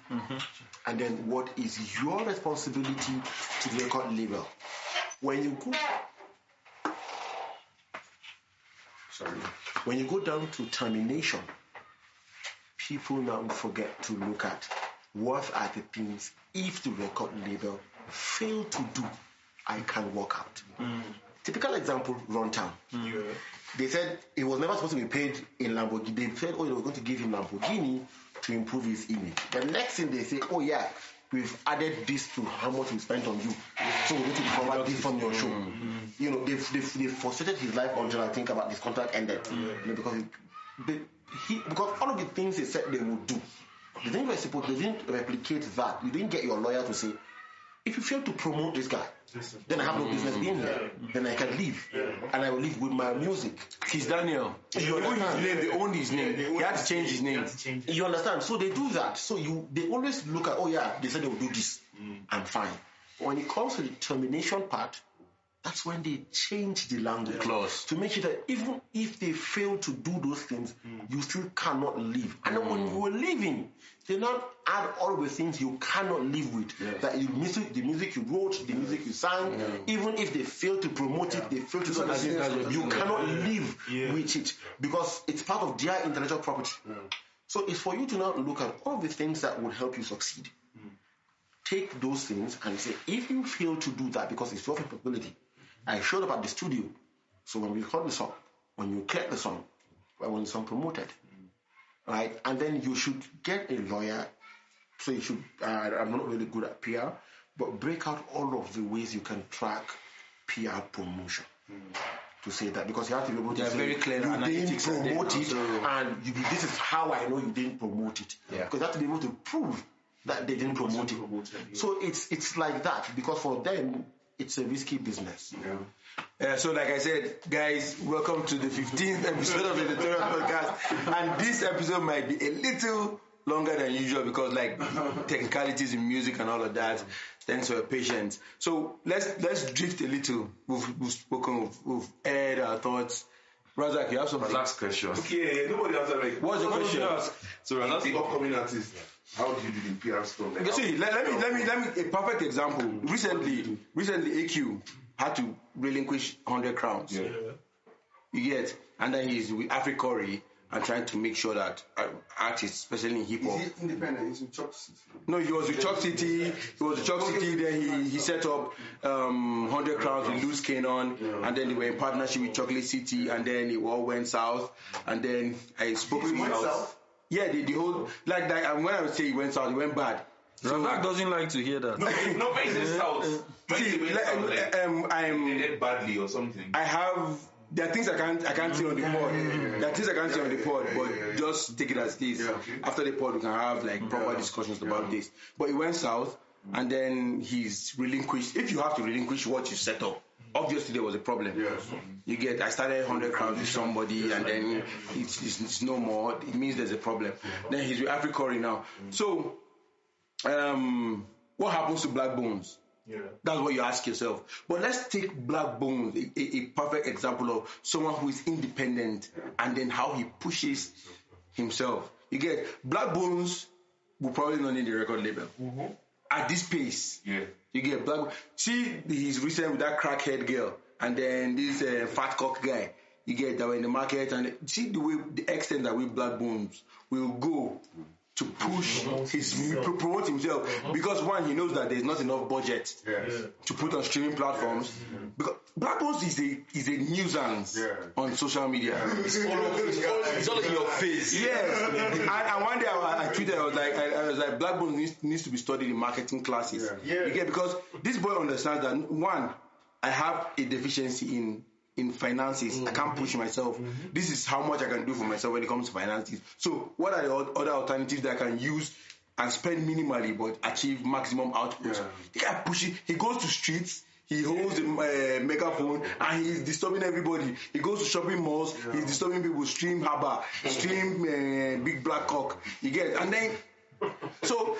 And then what is your responsibility to the record label? When you go down to termination, people now forget to look at what are the things if the record label fail to do, I can walk out. Typical example, Runtown. They said it was never supposed to be paid in Lamborghini. They said, they were going to give him Lamborghini to improve his image. The next thing they say, we've added this to how much we spent on you, so we need to cover this from your show. You know, they've frustrated his life until I think about this contract ended. You know, because because all of the things they said they would do, the thing they didn't replicate that. You didn't get your lawyer to say, if you fail to promote this guy, then I have no business being here. Then I can leave, and I will leave with my music. He's Daniel. They owned his name. He had to change his name. You understand? So they do that. So they always look at, oh yeah, they said they will do this. I'm fine. When it comes to the termination part, that's when they change the language clause to make sure that even if they fail to do those things, you still cannot leave. And then when you were leaving, they not add all the things you cannot live with. That the music you wrote, the music you sang, even if they fail to promote it, they fail to do that, you cannot live with it because it's part of their intellectual property. So it's for you to now look at all the things that would help you succeed. Take those things and say, if you fail to do that because it's your capability, I showed up at the studio, so when we record the song, when you get the song, when the song promoted, right, and then you should get a lawyer. So you should. I'm not really good at PR, but break out all of the ways you can track PR promotion. To say that, because you have to be able to say very clear you didn't promote it, and this is how I know you didn't promote it. Because you have to be able to prove that they didn't promote it. So it's like that, because for them it's a risky business. So like I said, guys, welcome to the 15th episode of the Editorial Podcast. And this episode might be a little longer than usual because like technicalities in music and all of that. Thanks for your patience. So let's drift a little. We've spoken, we've aired our thoughts. Razak, you have something? Last question. Okay, nobody answered my What's your question? So Razak, the upcoming artist. How do you do the PR stuff? Like, see, let me a perfect example. Recently AQ had to relinquish 100 crowns. You get, and then he's with Africori and trying to make sure that artists, especially in hip hop. Is he independent? He's in Chalk City. No, he was with Chalk City. Then he set up 100 crowns with Loose Cannon, and then they were in partnership with Chocolate City, and then it all went south. And then I spoke to him. South? Yeah, the whole like that. And when I would say it went south, it went bad. Razak doesn't like to hear that. no, but it's south. I'm did badly or something. I have. There are things I can't see on the pod. There are things I can't see on the pod, but just take it as this. After the pod, we can have like proper discussions about this. But it went south, and then he's relinquished. If you have to relinquish what you set up, obviously there was a problem. You get. I started 100 crowns with somebody, and then it's no more. It means there's a problem. Then he's with Africori now. So, what happens to Black Bones? That's what you ask yourself. But let's take Black Bones, a perfect example of someone who is independent and then how he pushes himself. You get, Black Bones will probably not need a record label. At this pace. You get Black. See, he's recent with that crackhead girl and then this fat cock guy. You get that were in the market, and see the extent that we Black Bones will go to push promote himself, because one, he knows that there's not enough budget to put on streaming platforms. Because Black Bones is a nuisance on social media. It's all in your face. Yes. And one day I tweeted, I was like, Black Bones needs to be studied in marketing classes. You get, because this boy understands that one, I have a deficiency in finances. I can't push myself. This is how much I can do for myself when it comes to finances. So what are the other alternatives that I can use and spend minimally but achieve maximum output? The guy pushes. He goes to streets. He holds a megaphone and he's disturbing everybody. He goes to shopping malls. He's disturbing people. Stream Haba, stream Big Black Cock. You get, and then. So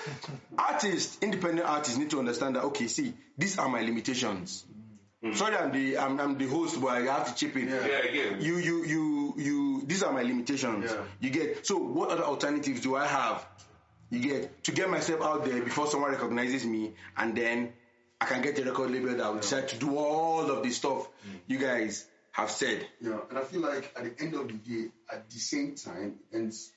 independent artists need to understand that, okay, see, these are my limitations. Sorry, I'm the host, but I have to chip in. You. These are my limitations. You get. So, what other alternatives do I have? You get, to get myself out there before someone recognizes me, and then I can get a record label that will decide to do all of this stuff you guys have said. Yeah, and I feel like at the end of the day, at the same time, it's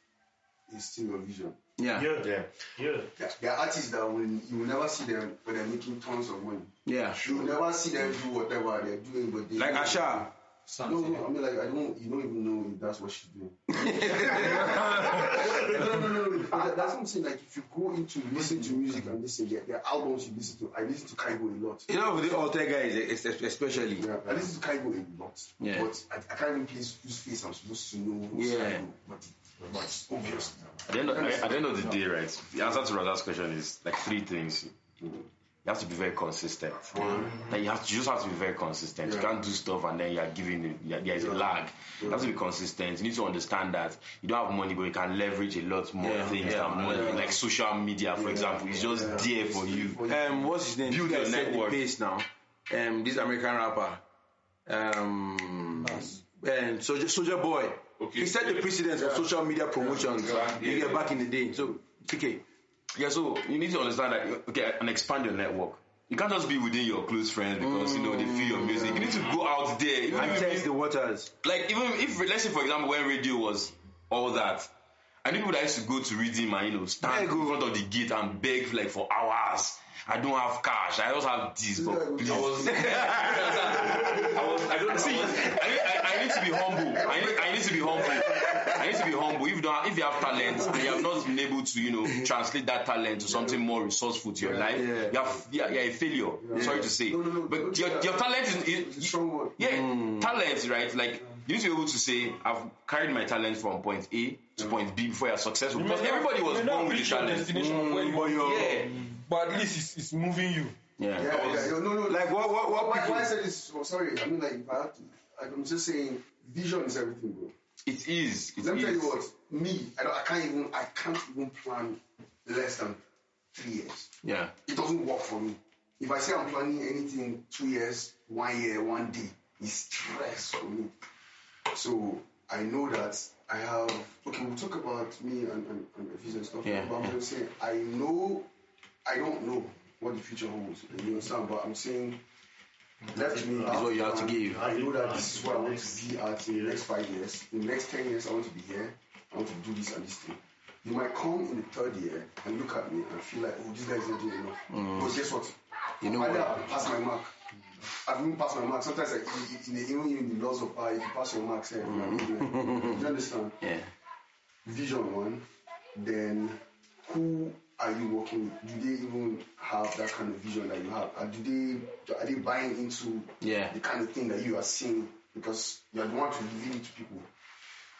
still your vision. Yeah. There are artists that you will never see them when they're making tons of money. Yeah. You will never see them do whatever they're doing, but they like Asha. No, I mean, like, you don't even know if that's what she's doing. No. That's what I'm saying. Like, if you go into listen to music and listen, there are albums you listen to. I listen to Kaigo a lot. You know, with the alter guys, especially. Yeah, I listen to Kaigo a lot. Yeah. But I can't even place whose face I'm supposed to know who's Kaigo. But it's obvious. At the end of the day, right, the answer to Rada's question is like three things. You have to be very consistent. Like you just have to be very consistent. You can't do stuff and then you're giving there's a lag. You have to be consistent. You need to understand that you don't have money, but you can leverage a lot more things than money. Like social media, for example, is just there for you. What's his name? Build your network. Pace now. This American rapper. Soldier Boy. Okay. He set the precedence for social media promotions. You get back in the day. So, okay. Yeah, so you need to understand that, and expand your network. You can't just be within your close friends because, they feel your music. You need to go out there. And test the waters. Like, even if, let's say, for example, when radio was all that, I knew people that used to go to Redeem and, stand in front of the gate and beg, like, for hours. I don't have cash. I just have this, but please. I need to be humble. I need to be humble. I need to be humble. If you have talent and you have not been able to, translate that talent to something more resourceful to your life, you're a failure. Sorry to say. No, but your talent is strong word. Talent, right? Like you need to be able to say, I've carried my talent from point A to point B before you're successful. Because everybody was born with the talent. But at least it's moving you. No. Like what? Why I said this? Oh, sorry. I mean, like, if I have to, I'm just saying, vision is everything, bro. It is. Let me tell you what. Me, I can't even plan less than 3 years. Yeah. It doesn't work for me. If I say I'm planning anything 2 years, 1 year, 1 day, it's stress for me. So I know that I have. Okay, we'll talk about me and Effyzzie and stuff. Yeah. But I'm just saying, I don't know what the future holds. You understand? But I'm saying, left me. That's what you have to give. I know that this is what I want to be at in the next 5 years. In the next 10 years, I want to be here. I want to do this and this thing. You might come in the 3rd year and look at me and feel like, oh, this guy is not doing enough. But guess what? You know what? I've passed my mark. I've even passed my mark. Sometimes, even in the laws of if you pass your mark, say, do you understand? Yeah. Vision one. Then, who are you working with? Do they even have that kind of vision that you have? Are they buying into the kind of thing that you are seeing? Because you are the one to reveal it to people.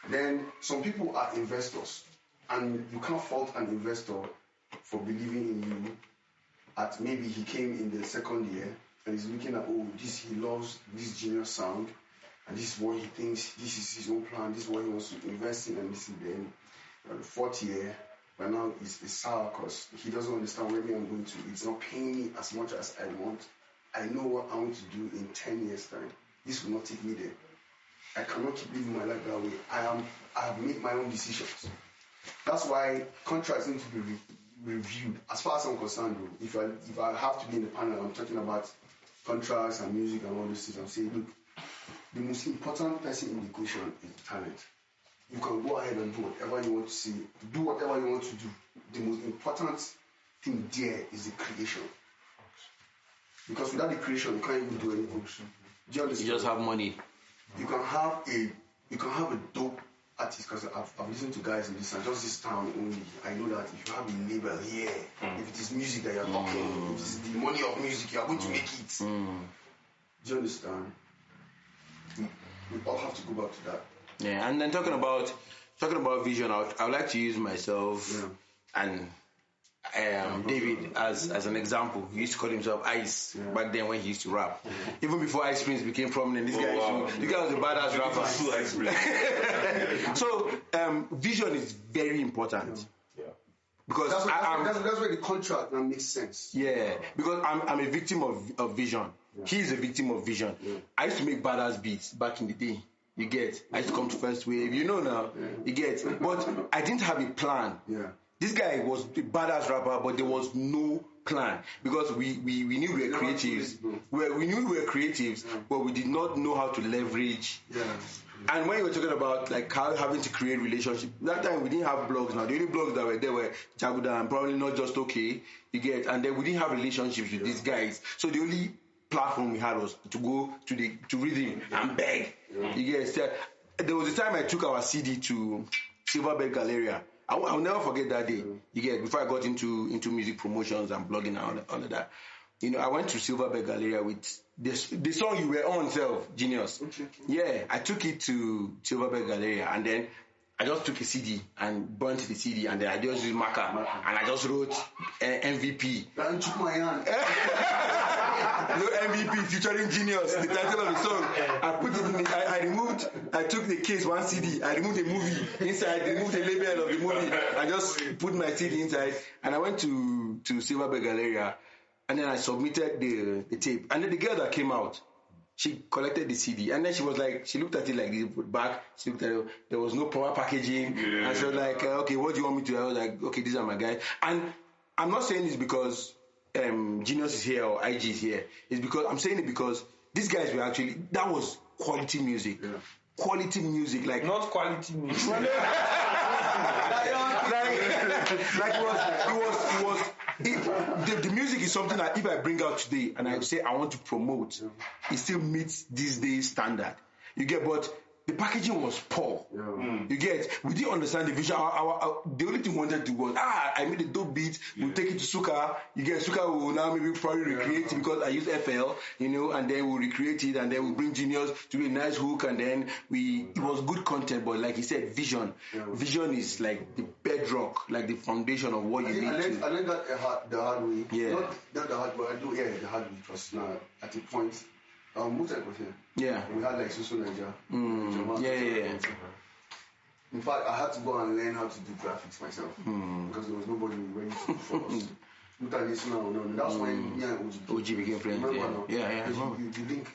Then some people are investors, and you can't fault an investor for believing in you. At maybe he came in the 2nd year and he's looking at, he loves this Geniuzz sound, and this is what he thinks. This is his own plan. This is what he wants to invest in, and this is then the 4th year. But now it's sour because he doesn't understand where I'm going to. It's not paying me as much as I want. I know what I want to do in 10 years' time. This will not take me there. I cannot keep living my life that way. I have made my own decisions. That's why contracts need to be reviewed. As far as I'm concerned, though, if I have to be in the panel, I'm talking about contracts and music and all these things. I'm saying, look, the most important person in the equation is talent. You can go ahead and do whatever you want to see, do whatever you want to do. The most important thing there is the creation. Because without the creation, you can't even do anything. Do you understand? You just have money. You can have a dope artist, because I've listened to guys in this and just this town only. I know that if you have a label here, if it is music that you're talking, if it is the money of music, you are going to make it. Do you understand? We all have to go back to that. Yeah, and then talking about vision, I would like to use myself and David as an example. He used to call himself Ice back then when he used to rap. Even before Ice Prince became prominent, this guy was a badass rapper. So vision is very important. Because that's where the contract now makes sense. Yeah, because I'm a victim of vision. Yeah. He is a victim of vision. Yeah. I used to make badass beats back in the day. You get? I used to come to First Wave. You know now. Yeah. You get? But I didn't have a plan. Yeah. This guy was a badass rapper, but there was no plan because we knew we were creatives. We knew we were creatives, but we did not know how to leverage. Yeah. And when you were talking about like how having to create relationships, that time we didn't have blogs. Now the only blogs that were there were Jaguda and probably Not Just Okay. You get? And then we didn't have relationships with these guys. So the only platform we had was to go to Rhythm and beg. You get there was a time I took our CD to Silverbird Galleria. I'll never forget that day. You get before I got into music promotions and blogging and all of that. You know, I went to Silverbird Galleria with the song you were on, Geniuzz. Okay. Yeah, I took it to Silverbird Galleria, and then I just took a CD and burnt the CD, and then I just used marker and I just wrote MVP. And took my hand. No MVP featuring Geniuzz, the title of the song. I put it in I took the case, one CD, I removed the movie inside, removed the label of the movie, I just put my CD inside, and I went to Silverbird Galleria, and then I submitted the tape. And then the girl that came out, she collected the CD, and then she was like, she looked at it like this, put back, she looked at it, there was no proper packaging, and she was like, okay, what do you want me to do? I was like, okay, these are my guys. And I'm not saying this because Geniuzz is here or IG is here. It's because I'm saying it because these guys were actually, that was quality music. Yeah. Quality music, like not quality music. Like the music is something that if I bring out today and I say I want to promote, it still meets this day's standard. You get, but the packaging was poor. You get, we didn't understand the vision. The only thing we wanted to was, I made a dope beat, we'll take it to Suka. You get, Suka will now maybe probably recreate it because I use FL, you know, and then we'll recreate it, and then we'll bring Geniuzz to do a nice hook, and then it was good content, but like he said, vision. Vision is like the bedrock, like the foundation of what you need to. I learned that the hard way. Yeah. Not the hard way, I do, the hard way, because now, at a point, Mutek was here. Yeah. We had like Susu Niger. Yeah. In fact, I had to go and learn how to do graphics myself because there was nobody ready to do for us. That's when me and OG became friends. Remember Yeah. You link.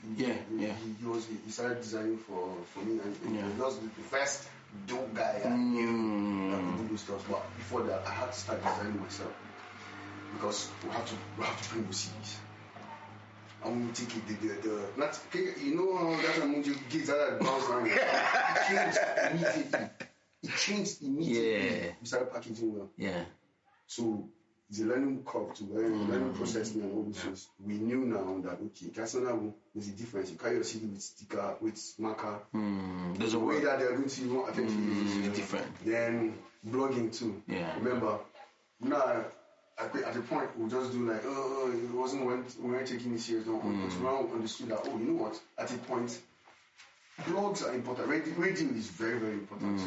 He started designing for me, and he was the first dope guy I knew that could do those stuff. But before that, I had to start designing myself because we have to bring the CDs. And we take it, you know how that time you get that bounce around. It changed immediately. Yeah. We started packaging well. Yeah. So the learning curve to learning processing and all those things. We knew now that there's a difference. You carry your CD with sticker, with marker. There's a way that they're going to want attention. Different. Then blogging too. Yeah. Remember, now at the point we'll just do like, it wasn't when we weren't taking it serious. No, because we now understood that, you know what? At a point, blogs are important. Radio is very, very important.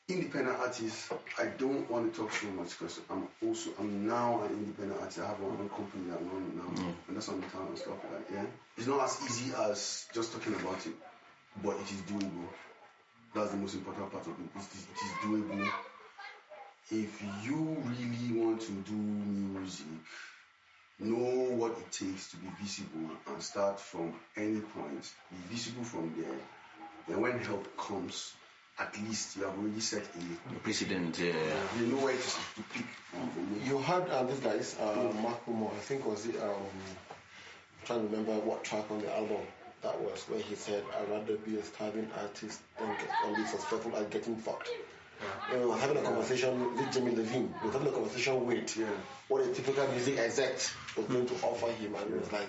Independent artists, I don't want to talk so much because I'm now an independent artist. I have my own company that I'm running now, and that's on the town and stuff like that. Yeah, it's not as easy as just talking about it, but it is doable. That's the most important part of it. It is doable. If you really want to do music, know what it takes to be visible and start from any point. Be visible from there. Then when help comes, at least you have already set a precedent. You know where to pick from. You heard this guy's Mark Momo, I think was it, trying to remember what track on the album that was, where he said, I'd rather be a starving artist than be successful at getting fucked. I was having a conversation with Jimmy Levine. He was having a conversation with what a typical music exec was going to offer him, and he was like,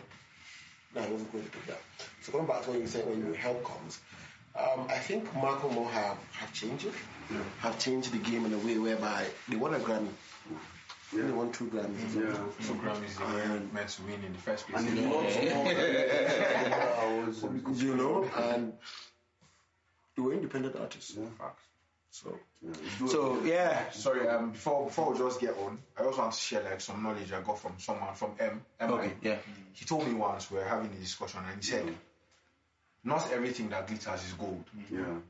no, he wasn't going to do that. So going back to what you said, when help comes, I think Marco Mo have changed it, have changed the game in a way whereby they won a Grammy. They won 2 Grammys. 2 Grammys they weren't meant to win in the first place. And you know, and they were independent artists. So Sorry, before we just get on, I also want to share like some knowledge I got from someone from M. Okay, yeah. He told me once we were having a discussion, and he said, not everything that glitters is gold.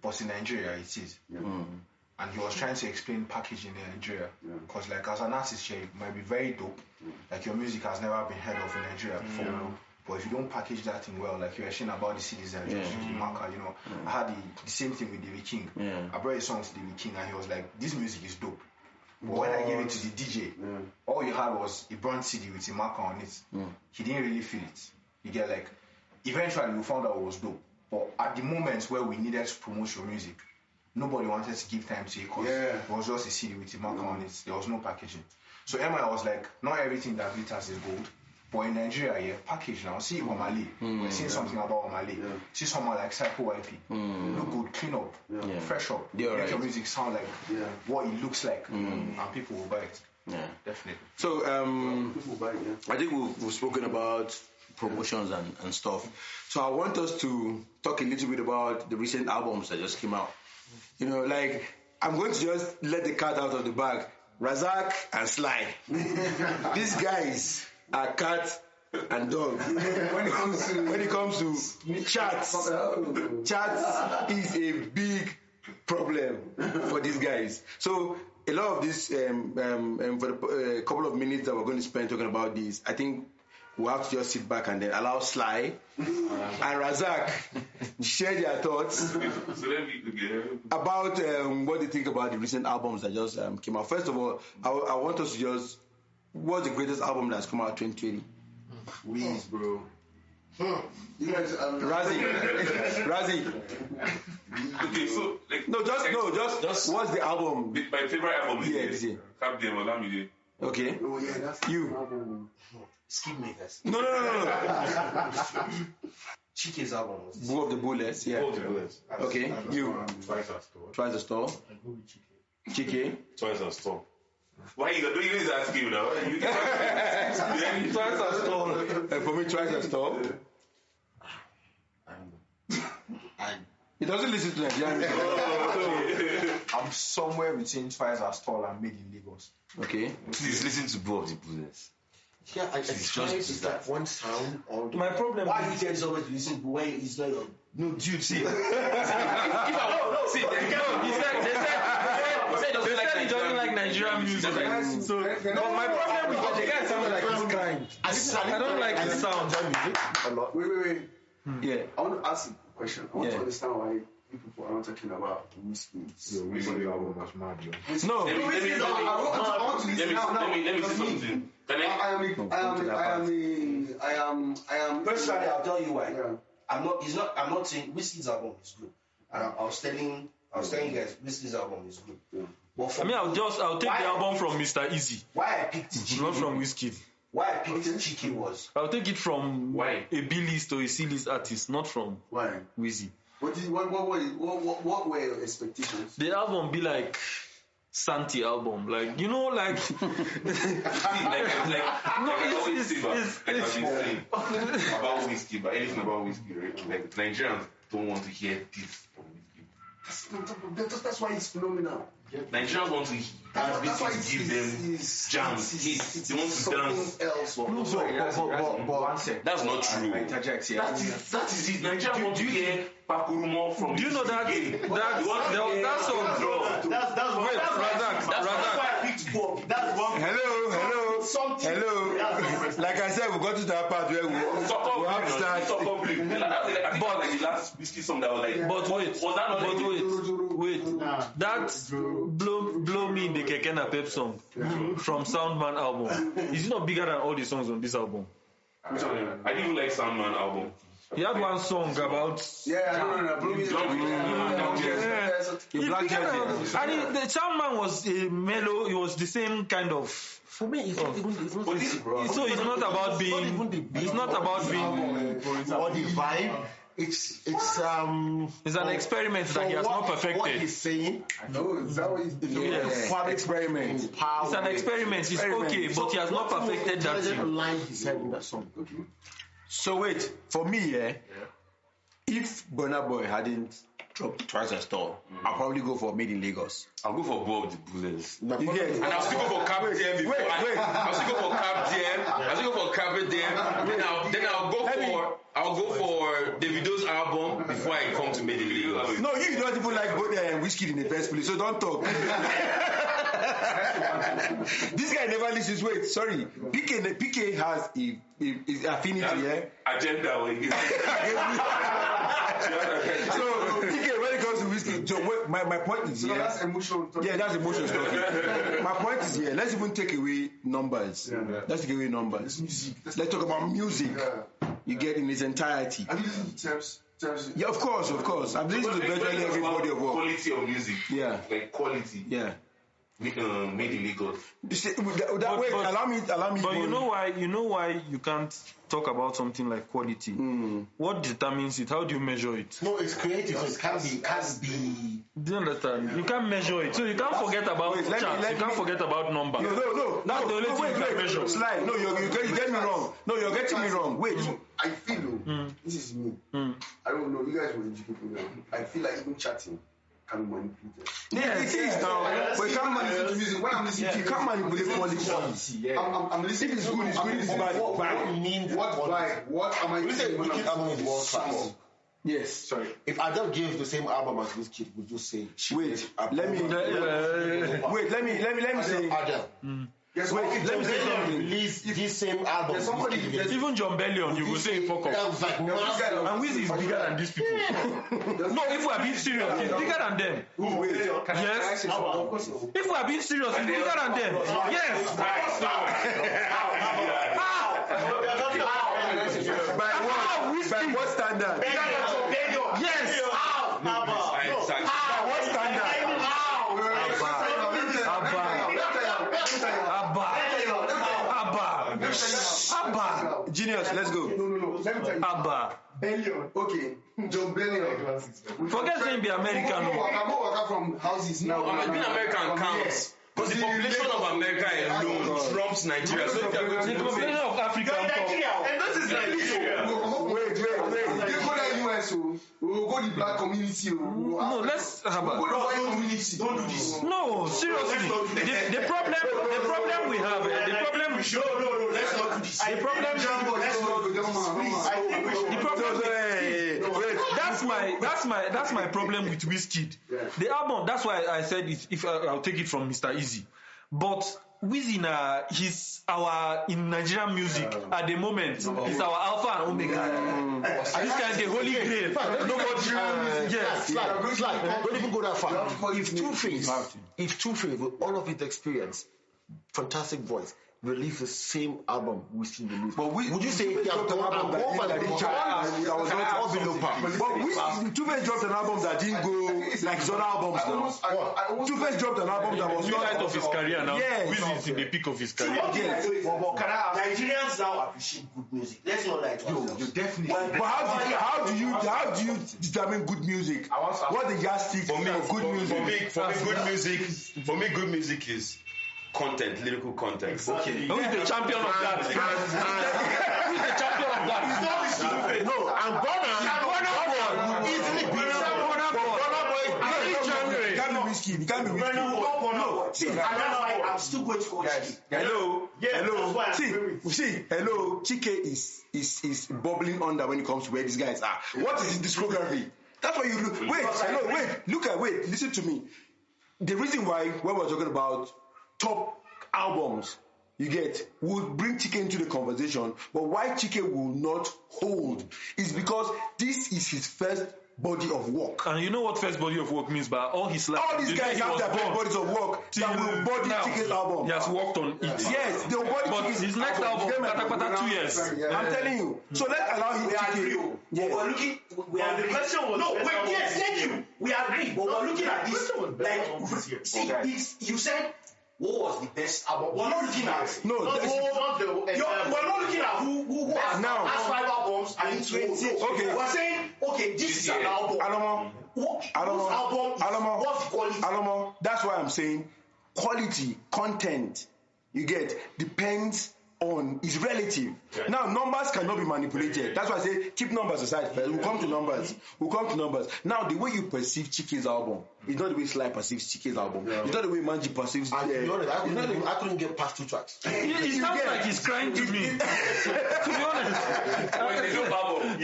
But in Nigeria it is. And he was trying to explain packaging in Nigeria. Because like as an artist, it might be very dope. Like your music has never been heard of in Nigeria before. But if you don't package that thing well, like you were saying about the CDs and just the marker, you know, I had the same thing with David King. I brought a song to David King and he was like, this music is dope. But when I gave it to the DJ, all you had was a brand CD with a marker on it. He didn't really feel it. You get like, eventually we found out it was dope. But at the moments where we needed to promote your music, nobody wanted to give time to it because it was just a CD with a marker on it. There was no packaging. So MI was like, not everything that glitters is gold. But in Nigeria, yeah, package now. See Omale. We're seeing something about Omale. See someone like Psycho YP. Look good, clean up, fresh up. Make your music sound like what it looks like, and people will buy it. Yeah, definitely. So people buy it, I think we've spoken about promotions and stuff. So I want us to talk a little bit about the recent albums that just came out. You know, like I'm going to just let the cat out of the bag. Razak and Sly. These guys are cat and dog. When it comes to charts is a big problem for these guys. So a lot of this, for the couple of minutes that we're going to spend talking about this, I think we'll have to just sit back and then allow Sly and Razak share their thoughts about what they think about the recent albums that just came out. First of all, I want us to just, what's the greatest album that's come out 2020? Weeds, bro. You guys, Razi. Okay, so like just what's the album? My favorite album is yeah. Cap Dem Olamide. Okay. Oh yeah, that's you. Skip makers. No. Chike's album was this. Bull of the Bullets, yeah. Bull of the Bullets. Okay, you. Twice as tall. Chike. Twice as tall. Why you don't use that skill now? Twice as tall. For me, twice as tall. He doesn't listen to Nigerian music. I'm somewhere between Twice as tall and Made in Lagos. Okay. Please listen to Bull of the Bullets. Yeah, it's just like one sound. My problem. Why you tell someone to listen to when it's not your... No, dude, see. They said he doesn't like Nigerian music. So, but my problem with the guy sounded like he's crying. I don't like his sound. Wait. Yeah. I want to ask a question. I want to understand why you people are not talking about whiskey. Whiskey album was mad, yo. No. Let me say something. I am. Personally, I'll tell you why. Yeah. I'm not saying Whiskey's album is good. And I was telling you guys, Whiskey's album is good. Yeah. But for I'll take the album from Mr. Easy, why I picked Chike, not from Wizkid. Why I picked Chike was I'll take it from Why? a B-list or a C-list artist, not from Why? Wizzy. What were your expectations? The album be like Santi album, like you know, like I always say about whiskey, but anything about whiskey, right? Like Nigerians don't want to hear this from whiskey. That's why it's phenomenal. Nigerians want to That's why give them jams, hits. They want to dance. Else. But one sec. That's not true. I interject here. That is it. Nigerians want to hear Pakurumo from. do you know that song? That's Wait, Razak. why I picked Bob. That's one. Hello. Something. Like I said, we got to that part where we have to start. I think that was like the last whiskey song that was like. But wait, was that not wait. That blow me in the Keke na Pep song from Soundman album. Is it not bigger than all the songs on this album? Which one? I didn't even like Soundman album. He had one song about Yeah, Blow Me. And the Soundman was a mellow. It was the same kind of. For me, it's not even. So it's not about being. It's not about being. Or the vibe. It's It's an experiment that he has not What perfected. he's saying. No, is that what he's doing? Experiment. It's an experiment. It's okay, but he has not perfected that Doesn't thing. line he said in that song. So wait, for me, if Burna Boy hadn't dropped Twice as Tall, I'll probably go for Made in Lagos. I'll go for Bull of the Bullets. You get? And I'll still go for Cap Dem before. I'll still go for Cap Dem. I'll still go for Cap Dem. Then I'll go for Davido's album before I come to Made in Lagos. No, you don't even like both whiskey in the first place, so don't talk. This guy never listens. Wait, sorry. PK has a affinity, Agenda. So PK, when it comes to whiskey, so my point is So that's emotional. Yeah, that's emotional stuff. My point is here. Let's even take away numbers. Let's take away numbers. Music. Let's talk about music. You get in its entirety. Have you listened to terms? Yeah, of course. I've listened to virtually every body of work. Quality of music. Yeah. Like quality. Yeah. made in Lagos. Wait, allow me. But you know why you can't talk about something like quality. What determines it? How do you measure it? No, it's creative, so it can't be. Do you understand? You can't measure it, so you can't forget about charts. You can't forget about numbers. No. That's the only thing you can measure. Slide. No, you get me wrong. No, you're getting me wrong. Wait. I feel, this is me. I don't know, you guys will educate me now. I feel like even chatting can be manipulated. Yes, it is now. But you can't manipulate music. When I'm listening, you can't manipulate quality. I'm listening. If it's good, it's good. If it's bad, What am I saying? We keep album is world class. Yes. Sorry. If I just give the same album as this kid, would you say? Wait. Let me say. Adele. Wait, let me say something. Release this same album. Even John Bellion, you will say fuck off. And Wizzy is bigger than these people. No, if we are being serious, he's bigger than them. Yes. If we are being serious, he's bigger than them. Yes. By what standard? Yes. What standard? Abba. Geniuzz, let's go. No. Let me tell you. Abba. Bellion. Okay. John Bellion. Forget saying be American. I go work from houses now. Being American counts. Because the population of America alone trumps Nigeria. So if you're going to The population of Africa. And this is Nigeria. Wait. They go to US. We will go the black community. No, let's have Go to the white community. Don't do this. No, seriously. The problem we have. The problem. No, let's not do this. The problem. That's my problem with Wizkid. The album. That's why I said it, if I'll take it from Mr. Easy. But Wizzy, he's our in Nigerian music at the moment. He's our alpha and omega. This kind of the holy grail. Nobody. Yes. Slide. Don't even go that far. If Two-Face, with all of his experience, fantastic voice, release the same album we see release. But would you say he has done an album that was below par? But Two-Face dropped an album that didn't go like his other albums now. Two-Face dropped an album that was not light of his career now. Yes. Wizzy is in the peak of his career. Nigerians now appreciate good music. Let's not lie to ourselves. You definitely. But how do you determine good music? What the yardstick for good music? For me, good music is content, lyrical content. Okay. Who is the champion of that? Who is the champion of that? No, I'm Burna Boy. Easily beat Burna Boy. You can't be whiskey. No, see, and that's why I'm still going to go Chike. Hello. Hello. Chike is bubbling under when it comes to where these guys are. What is his discography? That's why you look. Wait. Listen to me. The reason why when we're talking about top albums, will bring Chike into the conversation, but why Chike will not hold is because this is his first body of work. And you know what first body of work means? By all his life. All these guys have their first bodies of work that will body Chike's album. He has worked on it. Yes, they'll body Chike's his next album, 2 years. I'm telling you. So let's allow him to Chike. Yes. We are the question was yes, thank you. We agree, but we're looking at this you said what was the best album? We're not looking at we're not looking at who has now has 5 albums and it's 20. Okay, we're saying this is an album. What's the quality? That's why I'm saying quality, content, depends on is relative. Yeah. Now numbers cannot be manipulated. That's why I say keep numbers aside first. We'll come to numbers. Now the way you perceive Chike's album is not the way Sly perceives Chike's album. Yeah. It's not the way Manji perceives. And to be honest, I couldn't get past 2 tracks. It sounds like he's crying to me. To be honest. It's a dope album.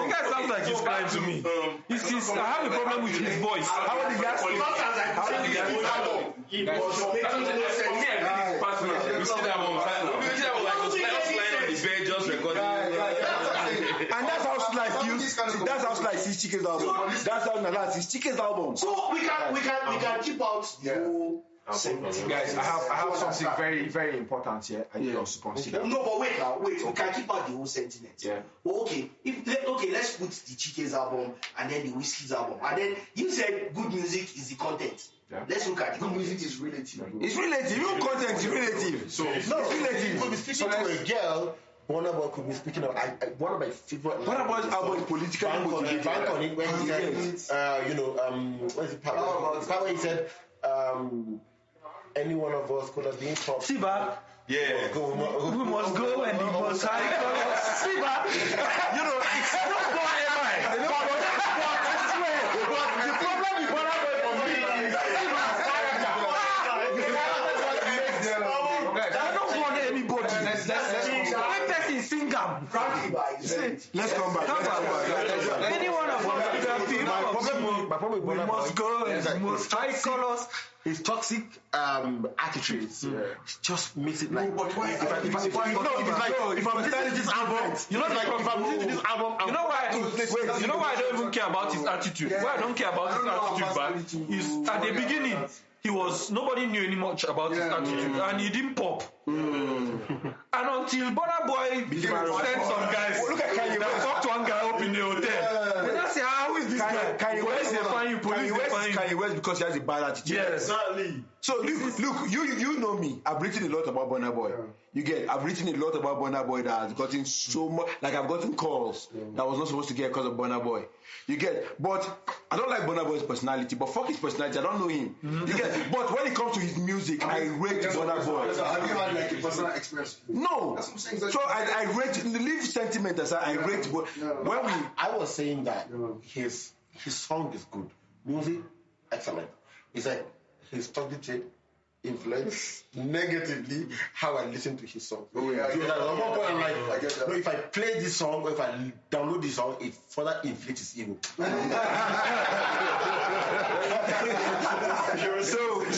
The guy sounds like he's crying to me. I have a problem with his voice. How did he ask you see that one like on the bed just recording. And that's how Sly feels. That's how Sly sees Chike's album. That's how Nala sees Chike's album. So we can keep out Guys, I have something very, very important here. I need us to consider. No, but wait now, wait. We can keep out the whole sentiment. Yeah. Well, okay. Let's put the Chike's album and then the Whiskey's album, and then you said good music is the content. Yeah. Let's look at the Good content. music is relative. It's relative. Even content is relative. So it's relative. You could be speaking to a girl. Burna Boy could be speaking of one of my favorite. Burna Boy's album is politically motivated. Bank on it when he said, what's the part? The part where he said, any one of us could have been top. Siba, Yeah. we must go and we must high colors. Siba, it's not going anywhere. I swear. But the problem with Burna Boy for me is I don't want anybody. Let person sing am. Let's come back. Any one of us could have My problem with we Burna must Boy go is and that we must high colors. his toxic attitudes just makes it like. but why- If I'm listening to this album, if I'm listening to this album, You know why? You know why I don't even care about his attitude. Why I don't care about his attitude, but is at the beginning nobody knew any much about his attitude, and he didn't pop. And until Burna Boy sent some guys, look at Kanye West, fucked one guy up in the hotel. They just say, how is this guy? Kanye West Police they find you, police they find you. Kanye West because he has a bad attitude. Yes. Exactly. So look, you know me. I've written a lot about Burna Boy. I've written a lot about Burna Boy that has gotten so much. Like I've gotten calls that I was not supposed to get because of Burna Boy. But I don't like Burna Boy's personality. But fuck his personality, I don't know him. But when it comes to his music, I rate Burna Boy. So have you had like a personal experience? No. That's what I'm saying. So I rate. Leave sentiment aside. I rate. When I was saying that his song is good, music excellent. It's like his toxic trait influence negatively how I listen to his song. Oh, yeah, So at one point I'm like, I get that. no, if I play this song or if I download this song, it further inflates his ego.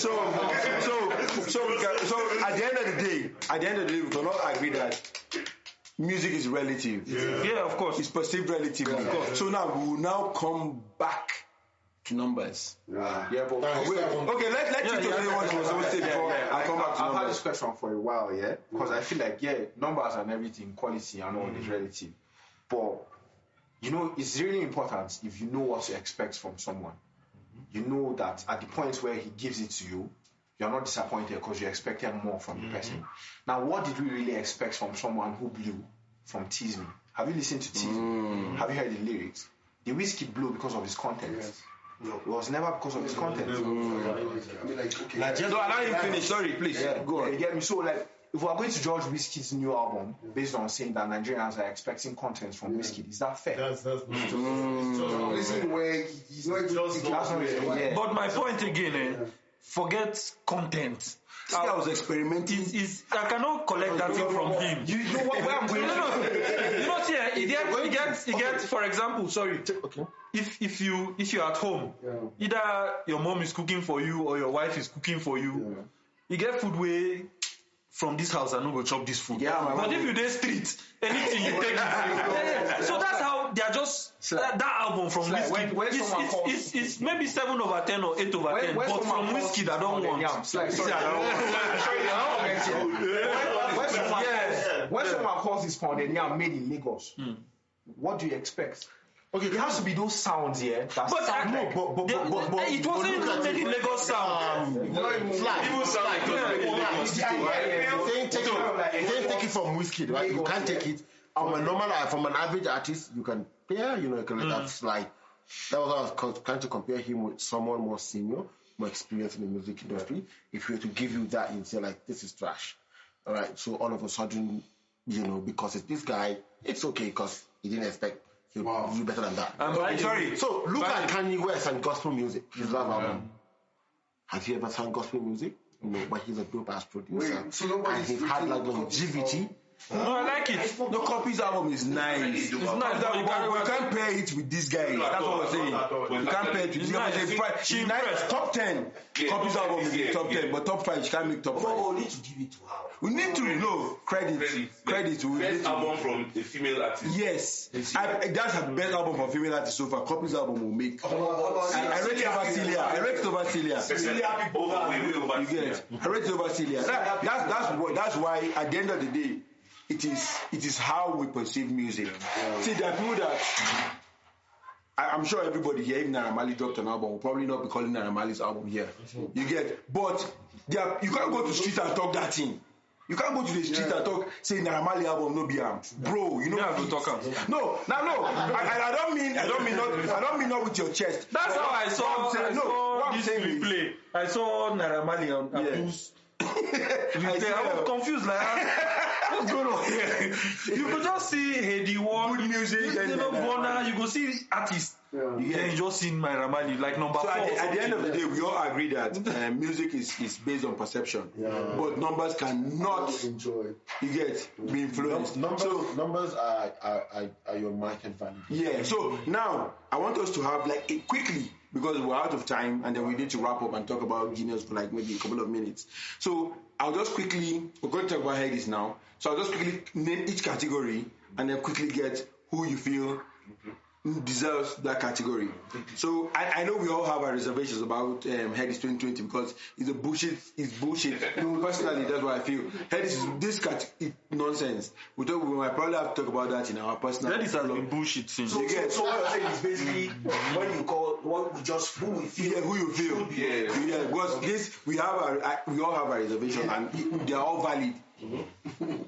So at the end of the day, we cannot agree that music is relative. Yeah, of course. It's perceived relatively. Of course. So now we will now come back to numbers. Yeah, but Okay, let you say what you were supposed to say before I come back to I've had this numbers. question for a while, because I feel like numbers and everything, quality and all is relative, but it's really important if you know what to expect from someone. You know that at the point where he gives it to you, you're not disappointed because you expected more from the person. Now, what did we really expect from someone who blew from Tease Me? Have you listened to Tease Me? Have you heard the lyrics? The whiskey blew because of his content. No, it was never because of his content. I mean, like, okay. No, allow him finish. Sorry, please. Go on. You get me? So, like, if we are going to judge Whiskey's new album based on saying that Nigerians are expecting content from Whiskey, is that fair? That's Listen, where he's not even Just thinking That's not fair. But my point again, forget content. This guy was experimenting. I cannot collect that thing from him. You know where I'm going to? He gets, for example, if you're at home, either your mom is cooking for you or your wife is cooking for you, you get food where from this house I no go chop this food. But if you dey street, anything you take it. So that's how they are just that album from Whiskey. It's maybe 7/10 or 8/10, but from Whiskey I don't want. When someone calls this pounded yam made in Lagos, what do you expect? Okay, it has to be those sounds here. That But sound like, it wasn't even made in Lagos sound. Take it from Whiskey, right? You can't take it from an average artist. You can, you can let that slide. That was I was trying to compare him with someone more senior, more experienced in the music industry. If we were to give you that, you'd say like, this is trash. All right. So all of a sudden, because it's this guy, it's okay because he didn't expect. You do better than that. Sorry. So look at Kanye West and gospel music. His love album. Have you ever sung gospel music? No, but he's a dope ass producer. Wait, so nobody's and he's had like longevity No, I like it. No, Copies album is nice. It's nice, but you can't pair it with these guys. That's what we're saying. You can't pair it with these guys. She's nice. Top 10. Copies album is in top 10, but top 5, she can't make top 5. Oh, we need to give it to her. We need to know credit. Best album from a female artist. Yes, that's her best album for female artist so far. Copies album will make. I rate it over Celia. I rate it over Celia. Celia people way over You get? I rate it over Celia. That's why at the end of the day, it is how we perceive music. See, there are people that I'm sure everybody here, if Naira Marley dropped an album, will probably not be calling Naira Marley's album here. You get? But you can't go to the street and talk that thing. You can't go to the street and talk, say Naira Marley album no be bro. You know I have to talk am. No. I don't mean not with your chest. That's how I saw this replay. I saw Naira Marley on Abdul's replay. I was confused what's going on here? You could just see Heady One, good music, you go see artists. You just see Naira Marley like number 4. At the end of the day, we all agree that music is based on perception, but numbers cannot enjoy. You get be influenced. Numbers are your market value. Yeah. So now I want us to have quickly, because we're out of time and then we need to wrap up and talk about Geniuzz for maybe a couple of minutes. So I'll just quickly, we're going to talk about headies now. So I'll just quickly name each category and then quickly get who you feel deserves that category. So I know we all have our reservations about Headies 2020 because it's bullshit. Personally, that's what I feel. Headies is this nonsense. We might probably have to talk about that in our personal. Headies has been bullshit since. So what you're saying is basically when you call what we just who we feel. Yeah, who you feel. Yeah. Because we all have our reservation and they are all valid.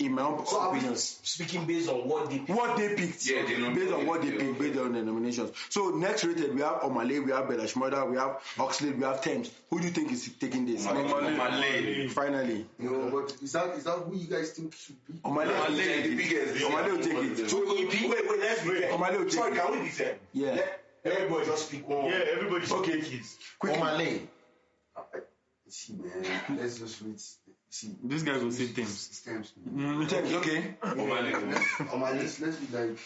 In my own opinion, speaking based on what they picked. Based on what they picked, based on the nominations. So next rated, we have Omale, we have Belashmoda, we have Oxlade, we have Thames. Who do you think is taking this? Omale. Finally. No, but is that who you guys think should be? Omale will take it. Wait, let's be fair. Omale will take it. Sorry, can we be fair? Yeah. Everybody just pick one. Yeah, everybody should take it. Omale. See, man, let's just read. See, these guys will say Thames. Thames. Okay. Omale. Let's be like.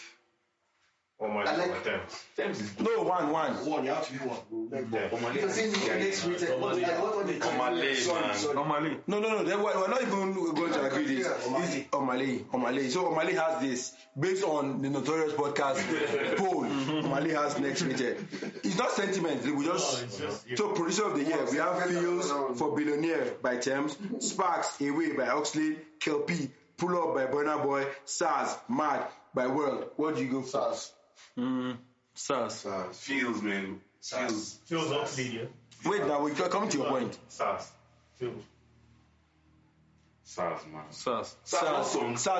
I like Thames is No, one. One, you have to be one. You're saying next rated. What are they calling it? Sorry. Omale. No. We're not even going to agree this. Omale. So Omale has this based on the Notorious podcast poll. Omale has next rated. It's not sentiment. We just so producer of the year. We have Feels for Billionaire by Thames, Sparks Away by Oxlade, Kelpie Pull Up by Burna Boy, SARS Mad by World. What do you go for? SARS. Feels, man. Feels not clear. Wait, now we come to your point. SARS. Feels. SARS, man. SARS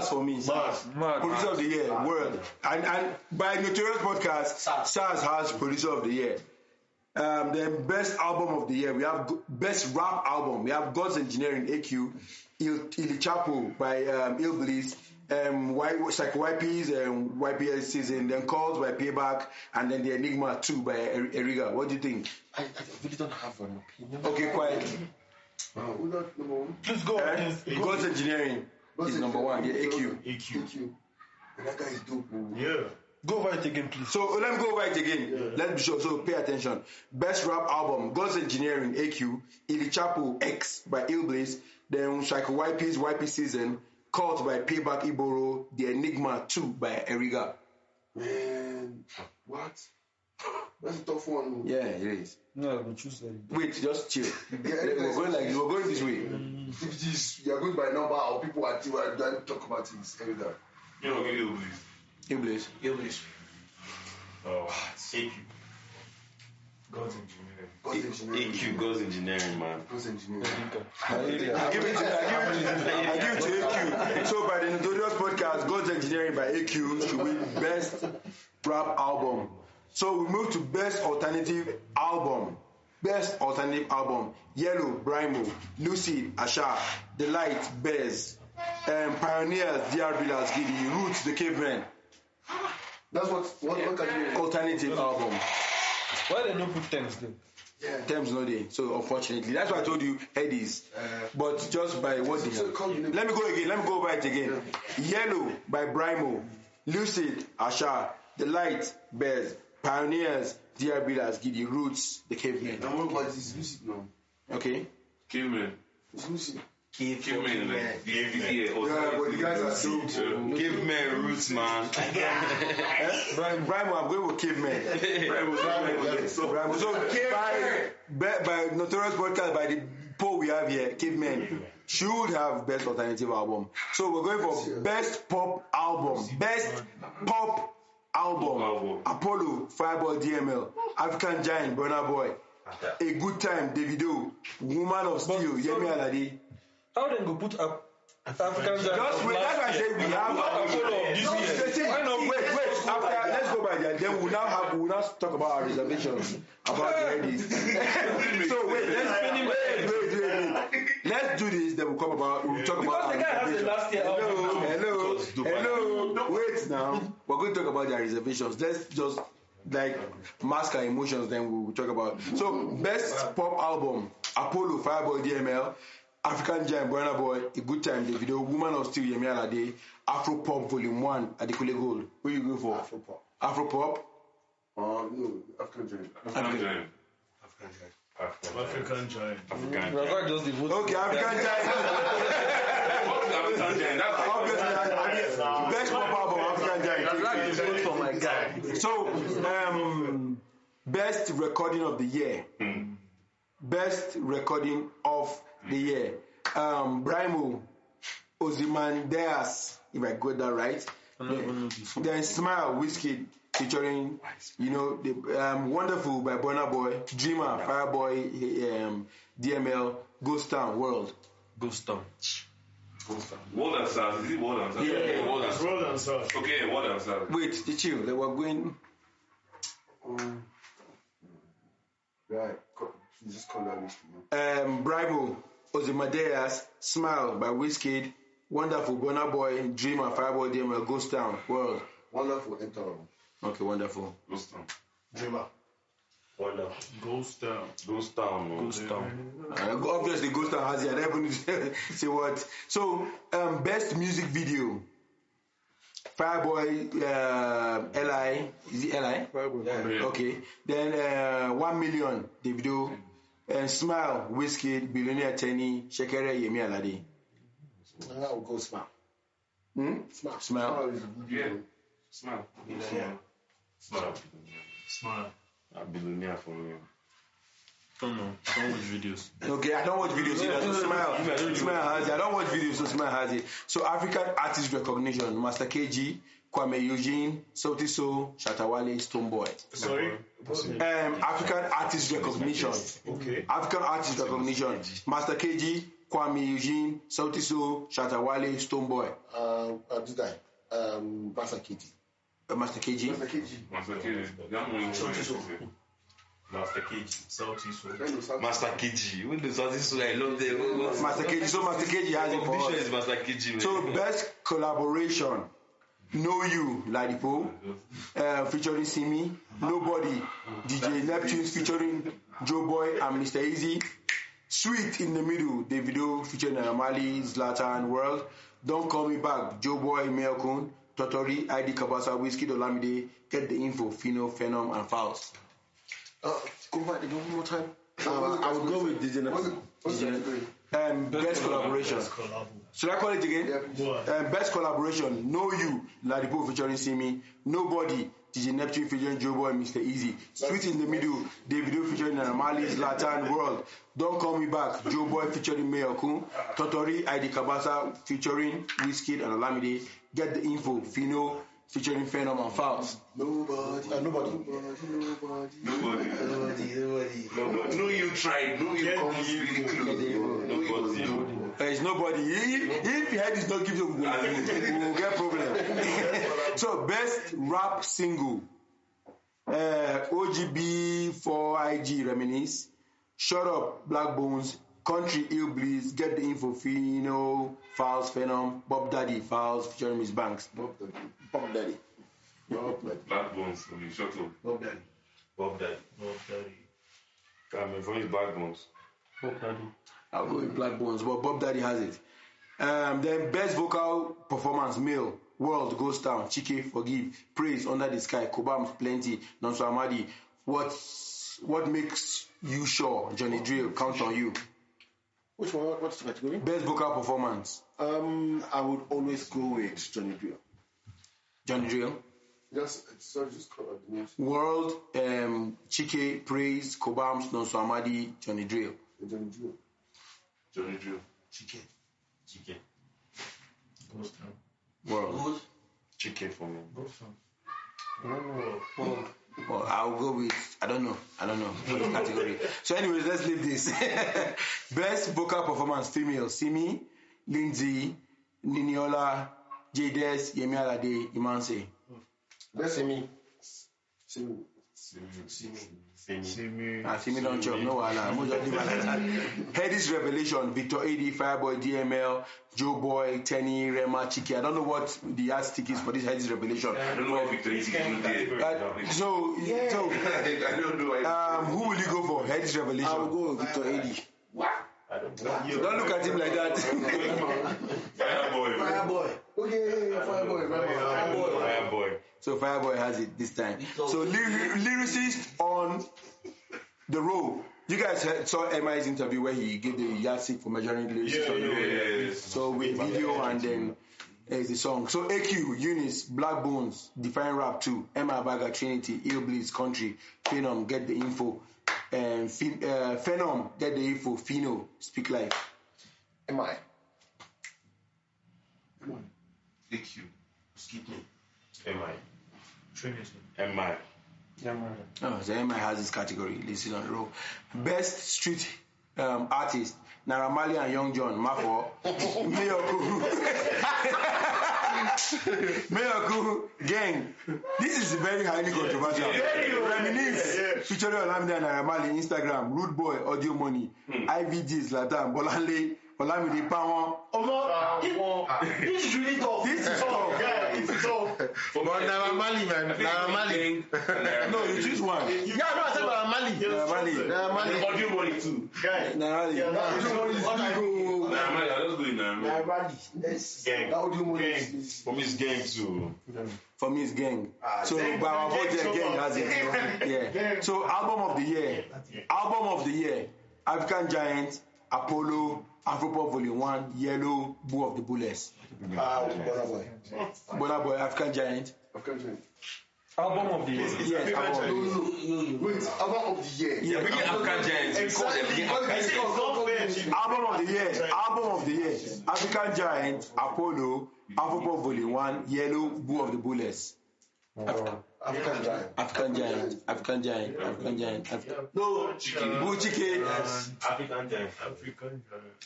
for me. Mad. Producer of the year, World. And by Notorious podcast, SARS has producer of the year. The best album of the year, we have best rap album. We have God's Engineering, AQ, Il Chapo by Ill Bliss, Psycho YP's YPS Season, then Calls by Payback, and then The Enigma 2 by Eriga. What do you think? I really don't have an opinion. Okay, quietly. Who got number one? Just go. God's Engineering is number one. Yeah, AQ. And that guy is dope, man. Yeah. Go over it again, please. So let me go over it again. Yeah. Let's be sure. So pay attention. Best rap album: God's Engineering, AQ, Il Chapo X by Ill Bliss, then Psycho YP's YP Season, Cult by Payback Iboro, The Enigma 2 by Eriga. Man, what? That's a tough one. Yeah, it is. No, I will choose that. Wait, just chill. We're going this way. If this, you are going by number, or people are trying to talk about it, Eriga. You know, Ill Bliss. English. Oh, AQ. God's Engineering. AQ, God's Engineering, man. God's Engineering. I give it to AQ. So by the Notorious podcast, God's Engineering by AQ should win best rap album. So we move to best alternative album. Best alternative album: Yellow, Brimo, Lucid, Asha, The Light, Bez, Pioneers, DRB Las Giddy, Roots, The Cavemen. That's what can you alternative album. Why they don't put Thames there? Terms not there. So unfortunately, that's why I told you Eddie's. But just by what they have. Let me go again. Let me go over it again. Yellow by Brimo, Lucid, Asha, The Light, Bears, Pioneers, DR Builders, Giddy, Roots, The Cavemen. Now what about this music now? Okay. Cavemen. It's music. Cavemen, like the Yeah, but the guys are so Cavemen roots, man. Brimo, I'm going with Cavemen. Brimo. So by Notorious Podcast, by the poll we have here, Cavemen should have best alternative album. So we're going for best pop album. Best pop album. Apollo, Fireboy DML, African Giant, Burna Boy, A Good Time, Davido, Woman of Steel, Yemi Alade. How then go put up African Giant? Just wait, that's why I say we have Apollo of this year. Why not wait? After let's go by there. Then we'll now talk about our reservations about the ladies. So wait, wait. Let's do this. Then we'll talk about Because the guy has the last year. Hello. Wait now. We're going to talk about their reservations. Let's just mask our emotions. Then we'll talk about. So best pop album: Apollo, Fireboy DML, African Giant, Burna Boy, A Good Time, Davido, Woman of Steel, Yemi Alade, Afro Pop Volume 1, Adekunle Gold. Where you go for? Afro Pop. No, African Giant. African Giant. African Giant. Okay, African Giant. Obviously, best pop album, African Giant. For my guy. So, best recording of the year. Best recording of the year. Brimo, Ozymandias, if I got that right. Then Smile, Wizkid, featuring, the Wonderful by Burna Boy, Dreamer, Fireboy, DML, Ghost Town, World. Ghost Town. World and South. Is it World and South? Yeah. World and South. Roll and South. Okay, World and South. Wait, chill. They were going. Right. You just call that list. Brimo, Ozymandias, Smile by Wizkid, Wonderful, Burna Boy, Dreamer, Fireboy, DML, Ghost Town, World. Wonderful enter. Okay, wonderful. Ghost Town. Dreamer. Ghost Town. Ghost Town. Obviously, Ghost Town has it. I never need to say what. So, best music video. Fireboy, Li. Is it Li? Fireboy. Yeah. Okay. Then 1 Million, Davido. Smile, Wizkid, Billionaire Tenny, Shekere, Yemi Alade. I will go Smile. Smile. Yeah. Smile. Smile. A billionaire for me. Don't watch videos. Okay, I don't watch videos either, so Smile has it. I don't watch videos, so Smile has it. So African artist recognition: Master KG, Kwame Eugene, Sauti Sol, Shatawale, Stonebwoy. Sorry? African artist recognition. Okay. African artist recognition: Master KG, Kwame Eugene, Sauti Sol, Shatawale, Stonebwoy. This guy. Master KG. Master KG. Master KG. Sauti Sol. Master KG. When the Sauti Sol, I love them. Master KG. So Master KG has it for This us. is Master KG, man. So best collaboration: Know You, Ladipo, featuring Simi, Nobody, DJ Neptunes featuring Joe Boy and Mr. Easy, Sweet in the Middle, Davido featuring Amali, Zlatan, World, Don't Call Me Back, Joe Boy, Melkun, Totori, ID Kabasa, Wizkid, Olamide, Get the Info, Fino, Phenom, and Faust. Go back again one more time. I would go with DJ Neptune. Best collaboration. Should I call it again? Yeah. Best collaboration: Know You, Ladipo featuring Simi, Nobody, DJ Neptune featuring Joe Boy, Mr. Easy, Sweet in the Middle, Davido featuring Amali, Zlatan, World, Don't Call Me Back, Joe Boy featuring Mayokun, Totori, ID Kabasa featuring Wizkid and Olamide, Get the Info, Fino featuring Phenom and Faust. Nobody. No, you tried. No, you come really close. Nobody. There's nobody. If your head is not giving, we'll get problem. So, best rap single: OGB 4IG Reminisce, Shut Up, Black Bones, Country Ill Bliss, Get the Info, Fino, Fouls, Phenom, Bob Daddy, Fouls featuring Miss Banks. Bob Daddy. Black Bones. Shut up. Bob Daddy. Bob Daddy. For me, it's Black Bones. I'll go with Black Bones, but Bob Daddy has it. Then best vocal performance male, World, Ghost Town, Chike, Forgive, Praise, Under the Sky, Kobams, Plenty, Nonso Amadi. What makes you sure? Johnny Drill, Count on You. Which one? What's the category? Best vocal performance. I would always go with Johnny Drill. Johnny Drill. Just call out the names. World, Chike, Praise, Kobams, Nonso Amadi, Johnny Drill. Johnny Drill. Johnny Drill. Chike. World. Chicken for me. Well, I'll go with I don't know for the category. So anyways, let's leave this. Best vocal performance female: Simi, Lindsay, Niniola, Jades, Yemi Alade, Imanse. That's me. Simi don't chop, no wahala. Mo just leave her like that. Headies Revelation, Victor AD, Fireboy, DML, Joe Boy, Tenny, Rema, Chiki. I don't know what the yardstick is for this Headies Revelation. I don't know why Victor is even there. So I don't know why. who will you go for? Headies Revelation. I will go with Victor AD. Don't look at him like that. Fireboy. Okay, Fireboy. So Fireboy has it this time. So lyricist on the road. You guys saw MI's interview where he gave the yardstick for measuring lyricists on the road. Yeah. So with video and then the song. So AQ, Eunice, Black Bones, Define Rap 2, Emma Baga, Trinity, Ill Bleeds, Country, Phenom, Get the Info, and Phenom, Get the Info, Fino, Speak Life. MI. AQ. Skip me. MI. Trinity. MI. Oh, so MI has this category listed on the row. Best street artist: Naira Marley and Young John, Mafo, Mayoku, Gang. This is very highly controversial. Reminisce, featuring Olamide and Naira Marley, Instagram, Rude Boy, Audio Money, IVDs, Latam, Bolanle, Olamide, Pawon. This is really tough. This is tough. Yeah, it's tough. But Naira Marley, man. Naira Marley. No, you choose one. Yeah, no, I said Naira Marley. Naira Marley. Naira Marley. Audio Money too. Guy. Naira Marley. Naira Marley, I'll just go in Naira Marley. Gang. Audio Money is For me, it's Gang too. For me, it's Gang. So, Gang. by our vote, Gang. Gang has it. Yeah. So, album of the year. Album of the year. African Giant, Apollo, Afropop Volume 1, Yellow, Boo of the Bullets. Burna Boy, African Giant. Album of the year. Yes, album of the year. Wait, album of the year. Yeah, Bring African Giants. We call them Album of the year. Album of the year. African Giant, Apollo, Afropop Volume 1, Yellow, Boo of the Bullets. African Giant. African Giant. African Giant. African Giant. No. Boo Chike. African Giant.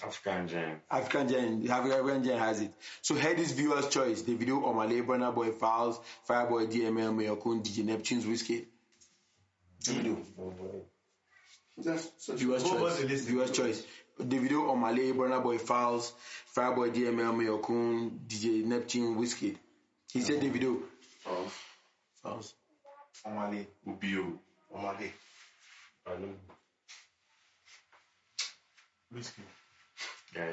African Giant. African Giant has it. So Headies Viewers Choice, the video Omale, Burna Boy, Fowls, Fireboy, DML, Mayokun, DJ Neptune's Whiskey. Video. Viewers Choice. Viewers Choice. The video Omale, Burna Boy, Fowls, Fireboy, DML, Mayokun, DJ Neptune, Whiskey. He said the video. Fowls. Omale. Ubio. Omale. Whiskey. Yeah,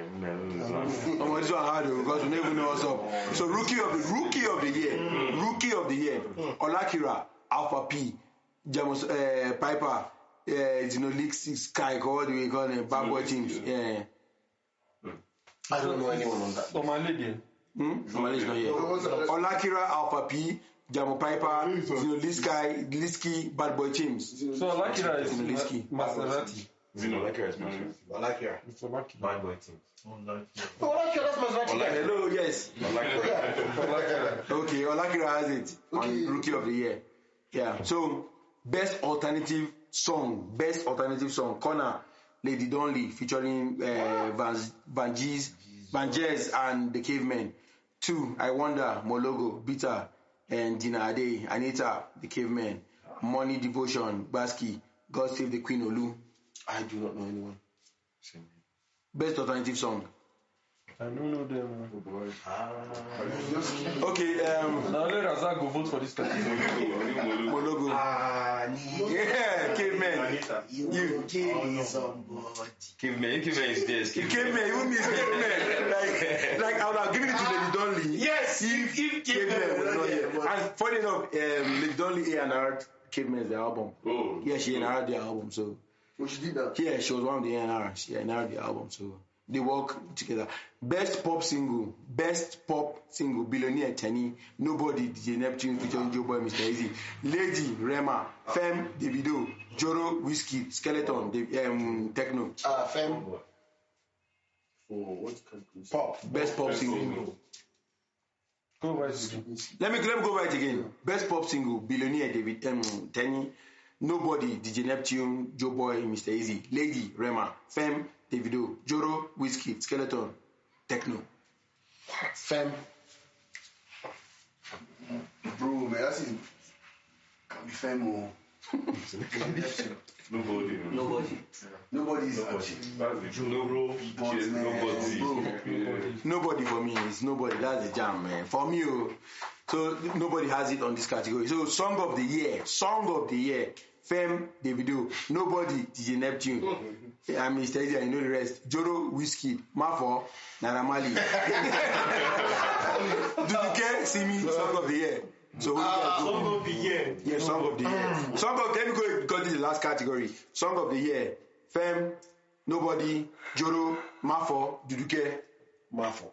This one hard because we never even know what's up. So rookie of the year, Olakira, Alpha P, Jamus Piper, Zinolix, Sky, what do we call them? Bad Boy Teams. Yeah. I don't know anyone on that. Omale Somali's not here. Olakira, Alpha P, Jamo Piper, Zinoliski, Liski, Bad Boy Teams. So Olakira is Zinoliski. Maserati. Olakira is Maserati. Olakira. It's Olakira. Bad Boy Team. Olakira, that's Maserati. Hello, yes. Okay, Olakira has it on Rookie of the Year. Yeah. So best alternative song, Connor, Lady Donley featuring Vangees and the Cavemen. 2, I Wonder, Mologo, Bitter, and Dina Ade, Anita, the Cavemen. Money Devotion, Basky, God Save the Queen Olu. I do not know anyone. Best alternative song. I don't know them. Okay, Now let Razak go vote for this category. Mologo. Yeah, caveman. You kill somebody. Caveman is this. Caveman, even miss caveman. Like I would have given it to Lady Donley. Yes, if Caveman was not here. And funny enough, Lady Donley A&R Caveman the album. Oh. Yeah, she A&R the album, so. Oh, she did that. Yeah, she was one of the A&R. She A&R the album, so they work together. Best pop single, Billionaire Tenny, Nobody, DJ Neptune featuring Joe Boy, Mr. Easy, Lady, Rema, Femme, Davido, Joro, Whiskey, Skeleton, Techno. Femme. For what country? Pop, best pop single. Go right. Let me go right again. Best pop single, Billionaire Tenny, Nobody, DJ Neptune, Joe Boy, Mr. Easy, Lady, Rema, Femme, Davido, Joro, Whiskey, Skeleton, Techno. Femme. Bro, man, that's it. Can be femme or Nobody. nobody is actually. Nobody for me. It's nobody. That's the jam, man. For me, so nobody has it on this category. So song of the year. Femme, Davido, Nobody, DJ Neptune. I'm Mr. Easy, I know the rest. Joro, Whiskey, Mafo, Naramali. Duduke, Simi, song of the year. So Song of the year. yeah, song of the year. Let me go because this is the last category. Song of the year. Femme, Nobody, Joro, Mafo, Duduke, Mafo.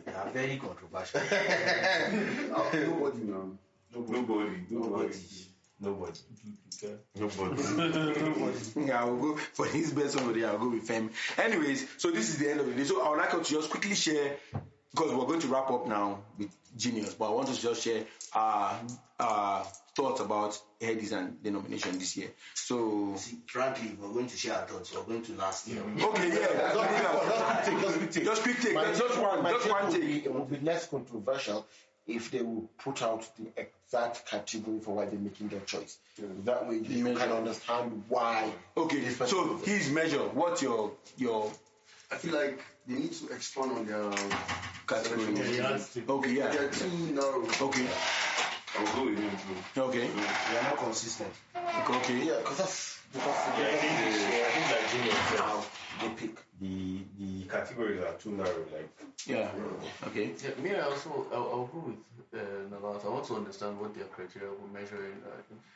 They are very controversial. Nobody now. Nobody. Yeah, I will go for his best song of the year. I'll go with Femme. Anyways, so this is the end of the day. So I would like us to just quickly share, because we're going to wrap up now with Geniuzz, but I want us to just share thoughts about Headies and the nomination this year. So, See, frankly, if we're going to share our thoughts, we're going to last year. okay, yeah, just quick take. Just one take. It would be less controversial if they would put out the exact category for why they're making their choice. That way you can understand why. Okay, so his measure. What's your? I feel like they need to expand on their Category. Okay, yeah. They're too narrow. Okay, I'll go with him too. okay, They are not consistent. okay. Yeah, because that's I think like Geniuzz said, How they pick. the categories are too narrow. Like, Yeah. Okay. Yeah, me, I'll go with Navas. I want to understand what their criteria were measuring.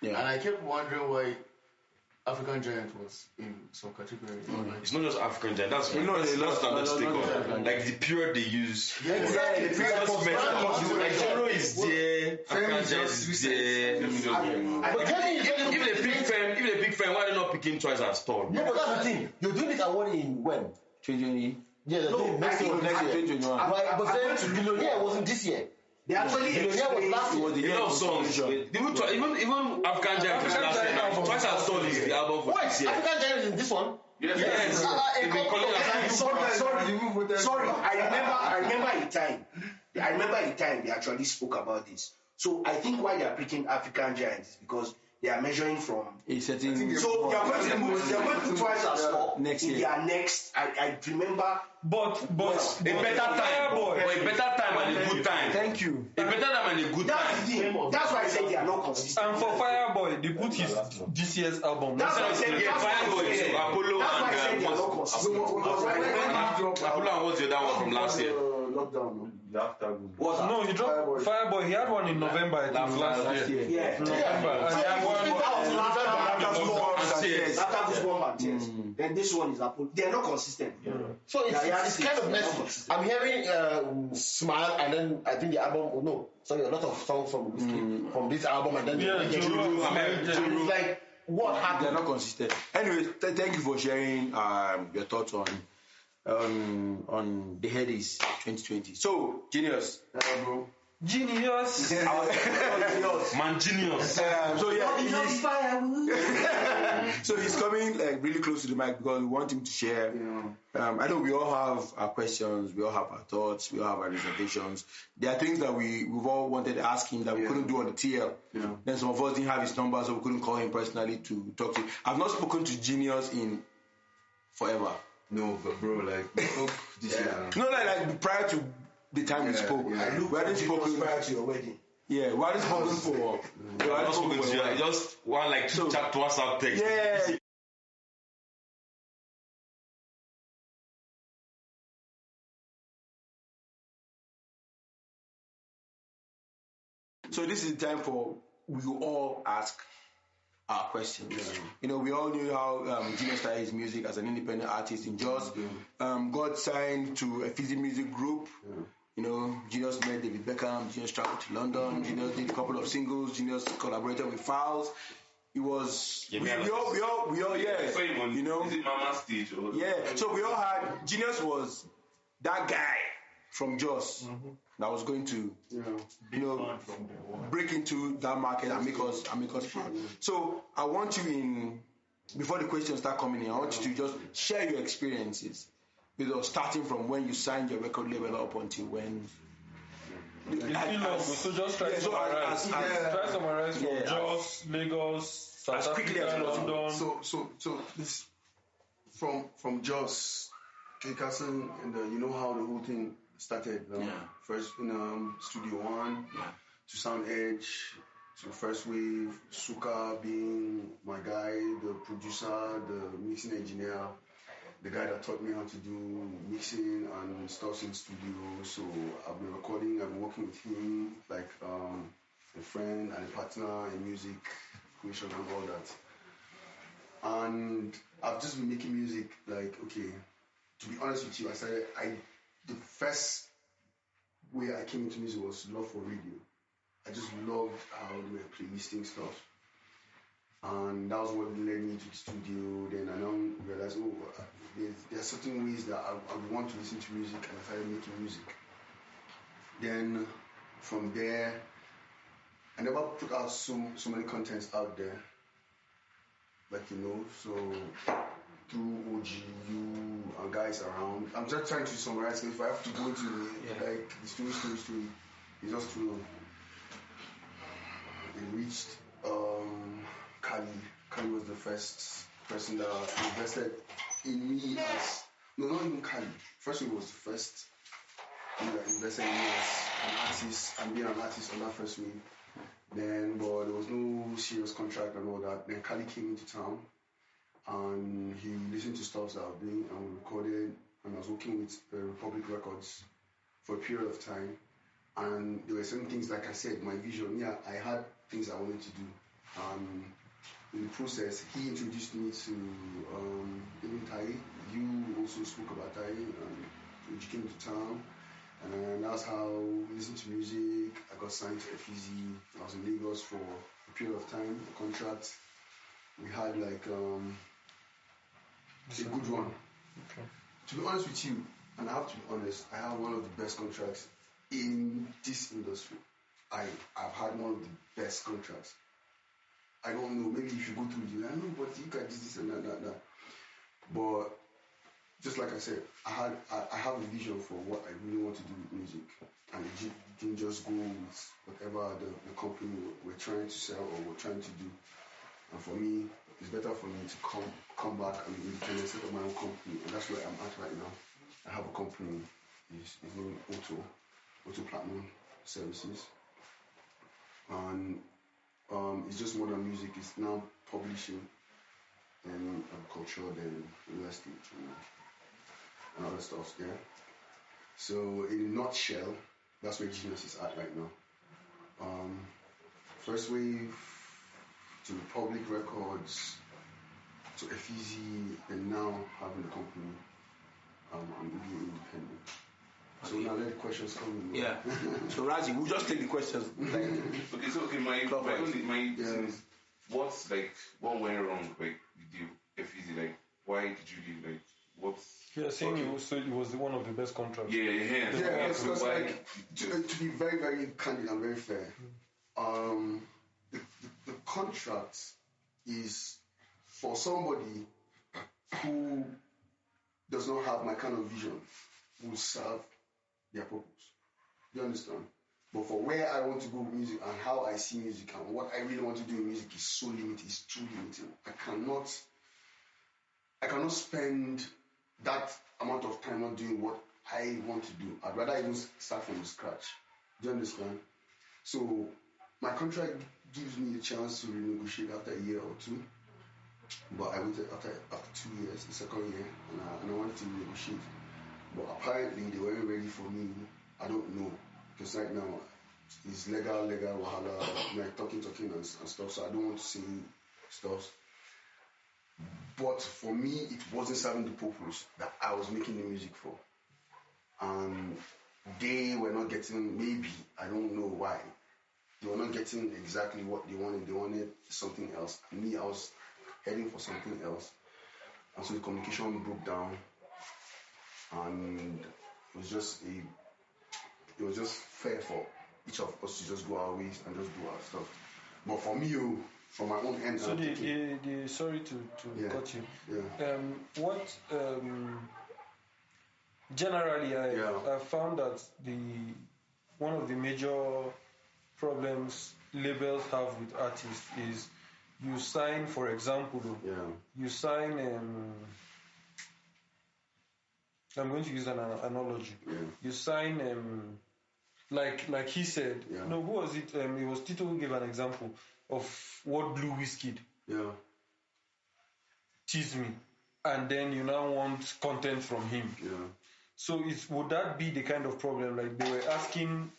Yeah. And I kept wondering why African Giant was in some category. Like, It's not just African Giant. That's No, that's no, not no, stick no, on. no. Like the period they use. Yeah, exactly. Like Joro is there, African Giant is there. but If they pick Femme, why are they not picking Twice as tall? no, but that's the thing. You're doing this award in when? 2020. Yeah, they're doing next year. 2021. Right, but then Billionaire wasn't this year. They actually Billionaire was last It year. was the A year lot of of songs. Even African Giant was last year. Now, Twice as tall is the album for What? this year. African Giant is in this one? Yes. They've been calling us. Sorry, I remember a time they actually spoke about this. So I think why they are picking African Giants is because they are measuring from. a certain. So they are going to put Twice as tall Next in year. their next. I remember. But A better time, or a better time and a good time. Thank you. A better time and a good That's time. the thing. That's why I said they are not consistent. and for Fireboy, they put his this year's album. That's why I said. Yeah, Fireboy, so Apollo That's why I said and they are not consistent. Apollo and what's the other one from last year? Lockdown. No, he dropped Fireboy. He had one in November, I think, last year. Yeah. November. And he had one After this one and tears. Then this one is Apollo. They are not consistent. So it's kind of messy. I'm hearing Smile, and then I think the album, no, sorry, a lot of songs from this album, and then it's like, what They're happened? not consistent. Anyways, thank you for sharing your thoughts on the Headies 2020. So, Geniuzz, bro. Geniuzz. Man, Geniuzz. So yeah, so he's coming like really close to the mic because we want him to share. I know we all have our questions, we all have our thoughts, we all have our reservations. There are things that we've all wanted to ask him that we couldn't do on the TL. Then some of us didn't have his number, so we couldn't call him personally to talk to him. I've not spoken to Geniuzz in forever. No, but bro, like we spoke this year. No, like prior to the time we spoke. Yeah. Look, We hadn't spoken prior to your wedding. Yeah, we hadn't spoken for. I was spoken to you, just one like two chat to WhatsApp text. Yeah. So this is the time for we will all ask our questions. You know, we all knew how Geniuzz started his music as an independent artist in Jos. Got signed to Effyzzie Music Group. You know, Geniuzz met David Beckham. Geniuzz traveled to London. Geniuzz did a couple of singles. Geniuzz collaborated with Fowles. It was we all yeah. So You know, is it Mama stage or So we all had Geniuzz was that guy from Jos that was going to break into that market and make us proud. So I want you before the questions start coming in, I want you to just share your experiences with us, starting from when you signed your record label up until when. So just try to summarize from Jos, Lagos, South Africa, London. So this from Jos, Kikasen, and you know how the whole thing started. First in Studio One to Sound Edge to First Wave, Suka being my guy, the producer, the mixing engineer, the guy that taught me how to do mixing and stuff in studio. So I've been recording, I've been working with him like a friend and a partner in music creation and all that. And I've just been making music like, okay, to be honest with you, the first way I came into music was love for radio. I just loved how they were playlisting stuff. And that was what led me to the studio. Then I now realized, there are certain ways that I want to listen to music, and I started making music. Then from there, I never put out so many contents out there. Like, so through OG, you and guys around. I'm just trying to summarize, if I have to go into the story, it's just too long. It reached Kali. Kali was the first person that invested in me as, no, not even Kali. First Wave was the first thing that invested in me as an artist and being an artist on that First Wave. Then, but there was no serious contract and all that. Then Kali came into town and he listened to stuff that I was doing and we recorded, and I was working with Republic Records for a period of time. And there were certain things, like I said, my vision, I had things I wanted to do. In the process, he introduced me to even Tai. You also spoke about Tai, and you came to town. And that's how we listened to music. I got signed to Effyzzie. I was in Lagos for a period of time, a contract. We had like a good run. Okay. To be honest with you, and I have to be honest, I have one of the best contracts in this industry. I've had one of the best contracts. I don't know, maybe if you go through it, I know, but you got this and that. But just like I said, I have a vision for what I really want to do with music, and it didn't just go with whatever the company we're trying to sell or we're trying to do. And for me, it's better for me to come back and be independent, set up my own company, and that's where I'm at right now. I have a company, it's named Auto Platinum Services, and it's just more than music. It's now publishing and agriculture, then real estate and other stuff. Yeah. So in a nutshell, that's where Geniuzz is at right now. First Wave to Republic Records to Effyzzie, and now having a company. I'm really independent. So now let the questions come in. Yeah. So Razi, we'll just take the questions. My thing is, what went wrong with you, Effyzzie? Like, why did you leave? Like, what's? Yeah, saying it was one of the best contracts. Yeah. Because to be very, very candid and very fair, the contract is for somebody who does not have my kind of vision, will serve their purpose. Do you understand? But for where I want to go with music and how I see music and what I really want to do in music is so limited, it's too limited. I cannot spend that amount of time not doing what I want to do. I'd rather even start from scratch. Do you understand? So my contract gives me a chance to renegotiate after a year or two. But I waited after 2 years, the second year, and I wanted to renegotiate. But apparently they weren't ready for me. I don't know. Because right now it's legal, wahala, like talking and stuff. So I don't want to say stuff. But for me, it wasn't serving the purpose that I was making the music for. And they were not getting, maybe, I don't know why, they were not getting exactly what they wanted. They wanted something else. And me, I was heading for something else. And so the communication broke down. And it was just fair for each of us to just go our ways and just do our stuff. But for me, from my own end, so sorry to cut you. Yeah. What generally I found that one of the major problems labels have with artists is you sign, for example, you sign. I'm going to use an analogy. Yeah. You sign, like he said. Yeah. No, who was it? It was Tito who gave an example of what Blue Wizkid teased me, and then you now want content from him. Yeah. So would that be the kind of problem? Like they were asking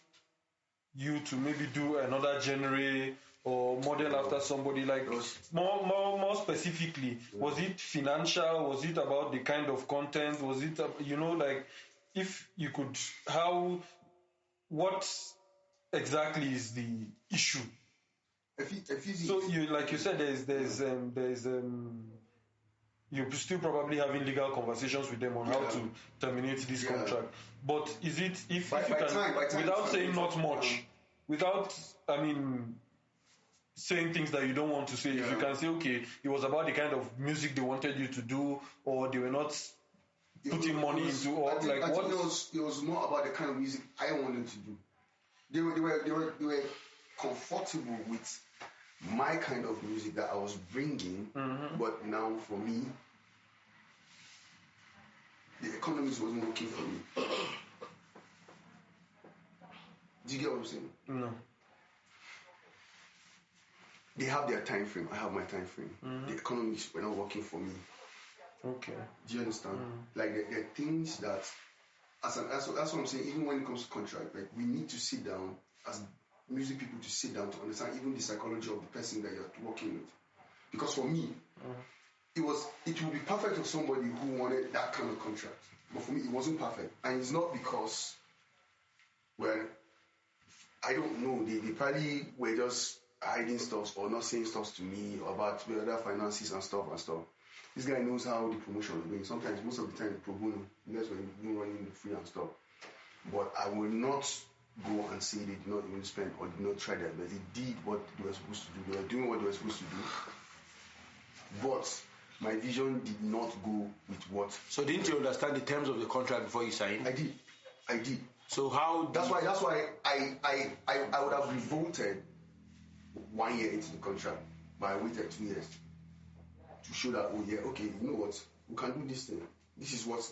you to maybe do another genre or model after somebody, like more specifically, was it financial? Was it about the kind of content? Was it, like if you could, what exactly is the issue? So like you said, you're still probably having legal conversations with them on how to terminate this contract. But is it, if you can, without saying not much, without, saying things that you don't want to say, if you can say, okay, it was about the kind of music they wanted you to do, or they were not putting money into, or I think it was more about the kind of music I wanted to do. They were comfortable with my kind of music that I was bringing, but now for me, the economics wasn't working for me. Do you get what I'm saying? No. They have their time frame. I have my time frame. The economics were not working for me. Okay. Do you understand? Like there are things that, that's what I'm saying. Even when it comes to contract, like we need to sit down as music people to sit down to understand even the psychology of the person that you're working with. Because for me, it would be perfect for somebody who wanted that kind of contract. But for me, it wasn't perfect, and it's not because, well, I don't know. They probably were just hiding stuff or not saying stuff to me about other finances and stuff. This guy knows how the promotion is going. Sometimes, most of the time, pro bono, you guys were even running free and stuff. But I will not go and say they did not even spend or did not try their best. They did what they were supposed to do. They were doing what they were supposed to do. But my vision did not go with what. So didn't you understand the terms of the contract before you signed? I did. So how? That's why I would have revolted 1 year into the contract, but I waited 2 years to show that, oh yeah, okay, you know what, we can do this thing. This is what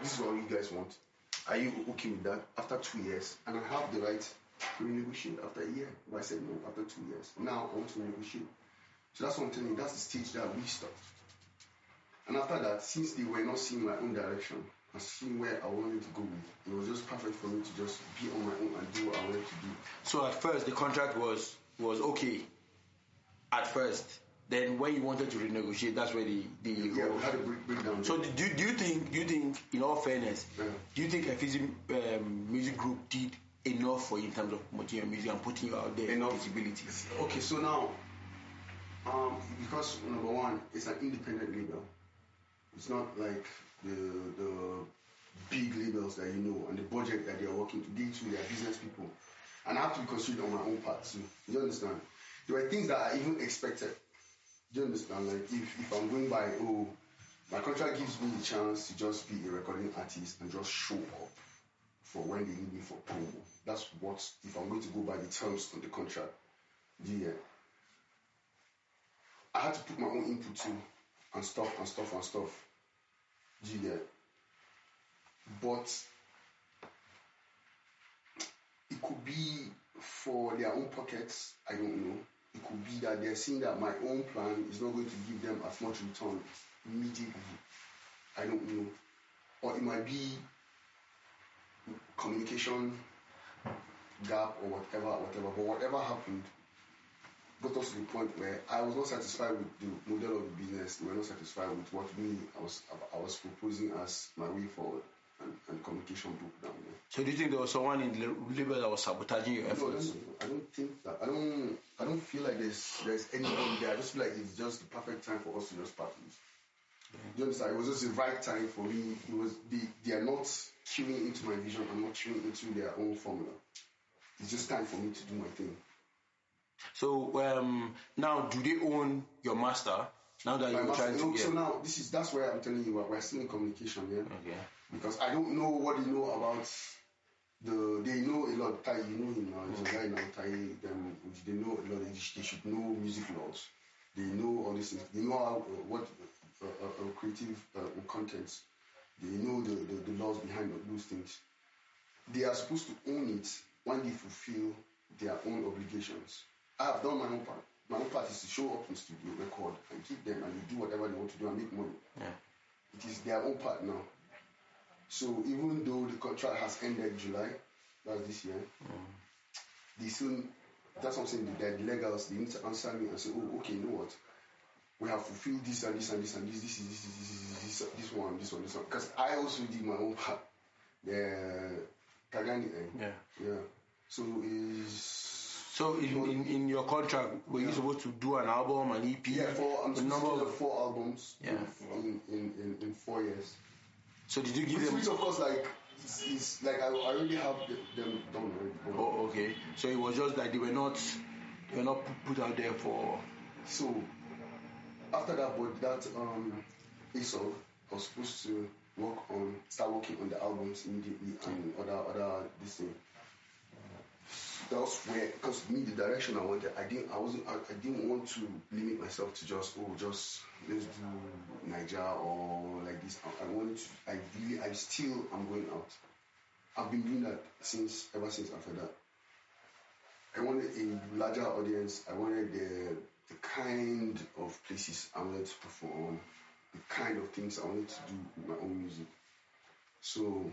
you guys want. Are you okay with that? After 2 years, and I have the right to renegotiate after a year. But I said no after 2 years. Now I want to negotiate. So that's what I'm telling you. That's the stage that we stopped. And after that, since they were not seeing my own direction and seeing where I wanted to go with, it was just perfect for me to just be on my own and do what I wanted to do. So at first the contract was okay. At first, then when you wanted to renegotiate, that's where we had a breakdown. So do you think, in all fairness, do you think Effyzzie Music Group did enough for you in terms of promoting your music and putting you out there? Enough visibility. Okay, so now, because number one, it's an independent label. It's not like the big labels that you know and the budget that they are working to. They too, they are business people, and I have to be considered on my own part too. You understand? There were things that I even expected. Do you understand? Like if I'm going by, my contract gives me the chance to just be a recording artist and just show up for when they need me for promo. That's what, if I'm going to go by the terms of the contract. Yeah. I had to put my own input too, and stuff. Yeah. but it could be for their own pockets. I don't know. It could be that they're seeing that my own plan is not going to give them as much return immediately. I don't know. Or it might be communication gap or whatever. But whatever happened got us to the point where I was not satisfied with the model of the business. They were not satisfied with what I was proposing as my way forward, and communication broke down. So do you think there was someone in the label that was sabotaging your efforts? No, I don't think that. I don't feel like there's anyone there. I just feel like it's just the perfect time for us to just part ways. You understand? It was just the right time for me. It was they are not queuing into my vision. I'm not queuing into their own formula. It's just time for me to do my thing. So now, do they own your master? Now that you're trying to get... So now that's where I'm telling you we're still in communication, yeah. Okay. Because I don't know what they know about they know a lot. Tai, you know him now. He's a guy now. Tai, they know a lot. They should know music laws. They know all these things. They know what creative contents. They know the laws behind those things. They are supposed to own it when they fulfill their own obligations. I have done my own part. My own part is to show up in studio, record, and keep them, and they do whatever they want to do and make money. Yeah. It is their own part now. So even though the contract has ended July, that's this year, they still, that's what I'm saying, the legals, they need to answer me and say, oh, okay, you know what? We have fulfilled this and this and this and this one. Because I also did my own part. The Kagani end. Yeah. So in your contract, were you supposed to do an album, an EP? Yeah, I'm supposed to do 4 albums in 4 years. So did you give them? Which of course, like, it's like I already have them done already. Oh, okay. So it was just that they were not put out there for. So after that, but that ASOG was supposed to start working on the albums immediately and other this thing. That was where, because me, the direction I wanted, I didn't want to limit myself to just let's do Niger or like this. I still am going out. I've been doing that ever since after that. I wanted a larger audience. I wanted the kind of places I wanted to perform, the kind of things I wanted to do with my own music. So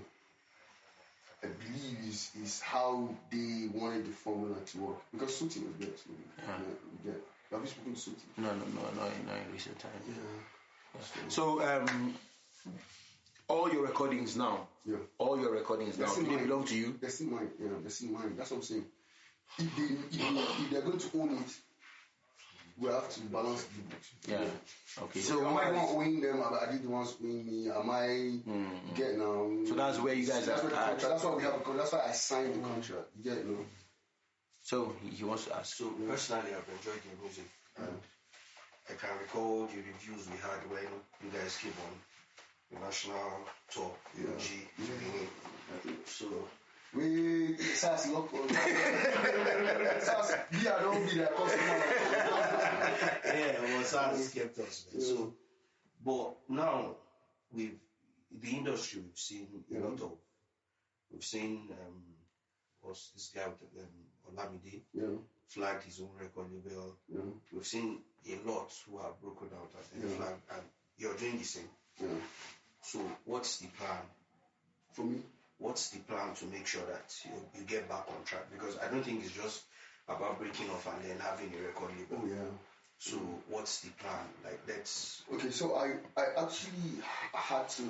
I believe is how they wanted the formula to work. Because Suti was there. So have you spoken to Suti? No, in recent time. Yeah. So all your recordings now, do they belong to you? They're still mine. Yeah, they're still mine. That's what I'm saying. If they're going to own it, we have to balance the books. Yeah. Okay. So am I not owing them? Are they the ones owing me? Am I get now? So that's where you guys are. That's why we have a contract. That's why I signed the contract. You get no. So he wants to ask. So personally, I've enjoyed your music, and I can recall the reviews we had when you guys came on the national tour, UG. So. We SAS lock on. SAS, I don't be their customer. Yeah, SAS kept us. So, but now with the industry, we've seen a lot of. We've seen was this guy with Olamide flagged his own record label. We've seen a lot who have broken out and flagged, and you're doing the same. So, what's the plan for me? What's the plan to make sure that you get back on track? Because I don't think it's just about breaking off and then having a record label. Oh, yeah. So what's the plan? Like, let's... Okay, so I actually had to...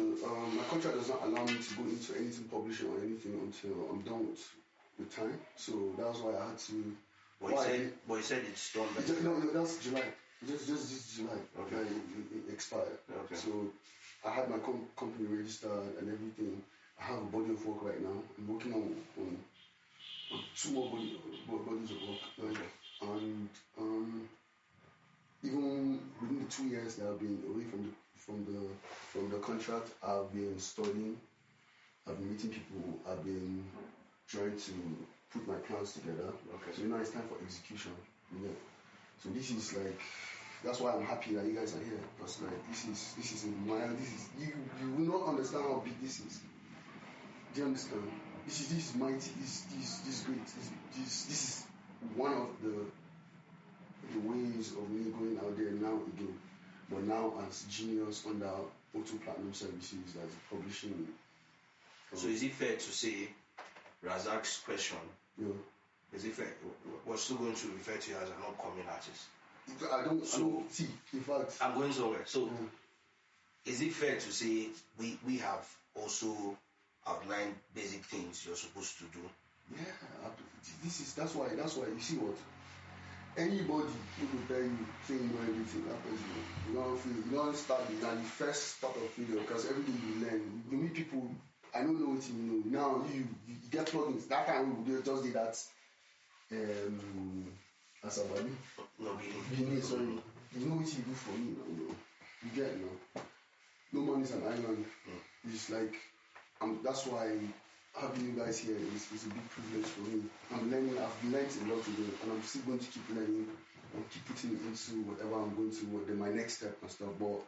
my contract does not allow me to go into anything publishing or anything until I'm done with time. So that's why I had to... But you said it's done by... No, that's July. Just this July. Okay. It expired. Okay. So I had my company registered and everything. I have a body of work right now. I'm working on 2 more bodies of work. Okay. And even within the 2 years that I've been away from the contract, I've been studying, I've been meeting people, I've been trying to put my plans together. Okay. So now it's time for execution. Yeah. So this is like, that's why I'm happy that you guys are here. Because like this is you will not understand how big this is. Do you understand? This is mighty. This is great. This is one of the ways of me going out there now again. But now as Geniuzz under Auto Platinum Services as publishing. So is it fair to say Razak's question? Yeah. Is it fair? We're still going to refer to you as an upcoming artist. I don't see. In fact, I'm going somewhere. So, is it fair to say we have also outlined basic things you're supposed to do? Yeah, that's why you see what anybody who will tell you saying you know everything happens. You don't start with the first part of failure because every day you learn. You meet people. I don't know what you know. Now you get plugins. That time we just did that. Asabali. No, Bini, sorry. You know what you do for me, no. You get no man is an island. It's like that's why having you guys here is a big privilege for me. I've learned a lot today, and I'm still going to keep learning and keep putting it into whatever I'm going to, my next step and stuff. But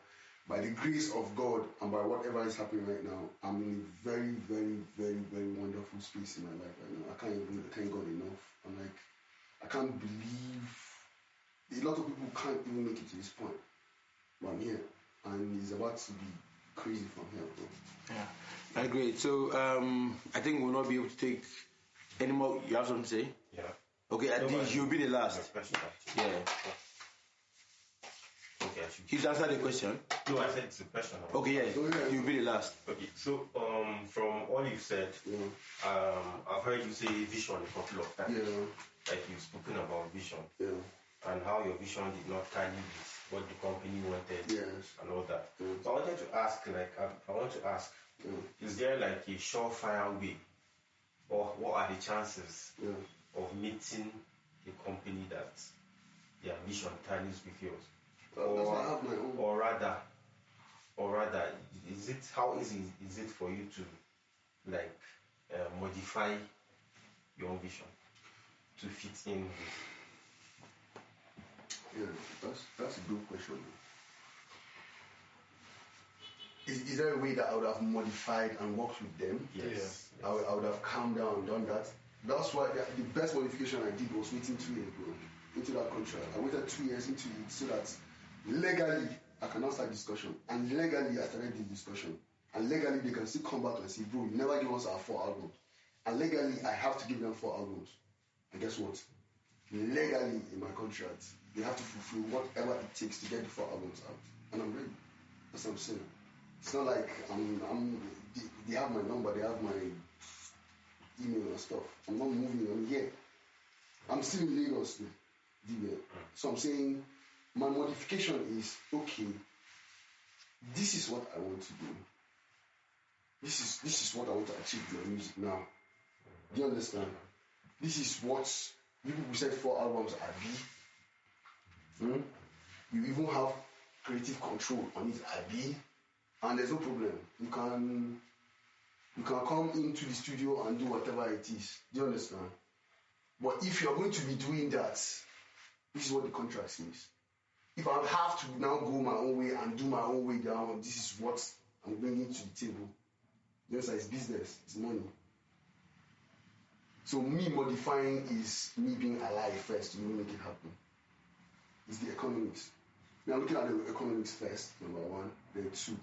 by the grace of God and by whatever is happening right now, I'm in a very, very, very, very wonderful space in my life right now. I can't even thank God enough. I'm like, I can't believe a lot of people can't even make it to this point. But I'm here, and it's about to be crazy from here, bro. Yeah, that's great. So I think we'll not be able to take any more. You have something to say? Yeah. Okay, I think you'll be the last. Yeah. Okay, He's answered the question. No, I said it's a question. Okay, yeah, you'll be the last. Okay, so from all you've said, I've heard you say vision a couple of times. Yeah. Like you've spoken about vision. Yeah. And how your vision did not tally with what the company wanted. Yes. And all that. So I wanted to ask, is there like a surefire way, or what are the chances of meeting a company that their vision tallies with yours? Or rather, how easy is it for you to like modify your vision to fit in with? Yeah, that's a good question. Is there a way that I would have modified and worked with them? Yes. I would have calmed down and done that. That's why the best modification I did was waiting 2 years, bro, into that contract. I waited 2 years into it so that legally I can now start discussion. And legally I started the discussion. And legally they can still come back and say, bro, you never give us our 4 albums. And legally I have to give them 4 albums. And guess what? Legally in my contract, they have to fulfill whatever it takes to get the 4 albums out. And I'm ready. That's what I'm saying. It's not like they have my number, they have my email and stuff. I'm not moving, I'm here. I'm still in Lagos. So I'm saying my modification is, okay, this is what I want to do. This is what I want to achieve with my music now. Do you understand? This is what you people said 4 albums are be. You even have creative control on it, Abi. And there's no problem. You can come into the studio and do whatever it is. Do you understand? But if you're going to be doing that, this is what the contract says. If I have to now go my own way and do my own way down, this is what I'm bringing to the table. You understand? It's business. It's money. So me modifying is me being alive first to make it happen. It's the economics. Now looking at the economics first, number 1, then 2.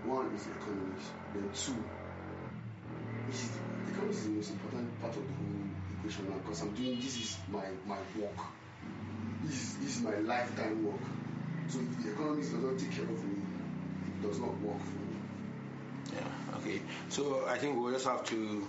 1 is the economics, then 2, which is the economics is the most important part of the whole equation now, because this is my work. This is my lifetime work. So if the economics does not take care of me, it does not work for me. Yeah, okay. So I think we'll just have to,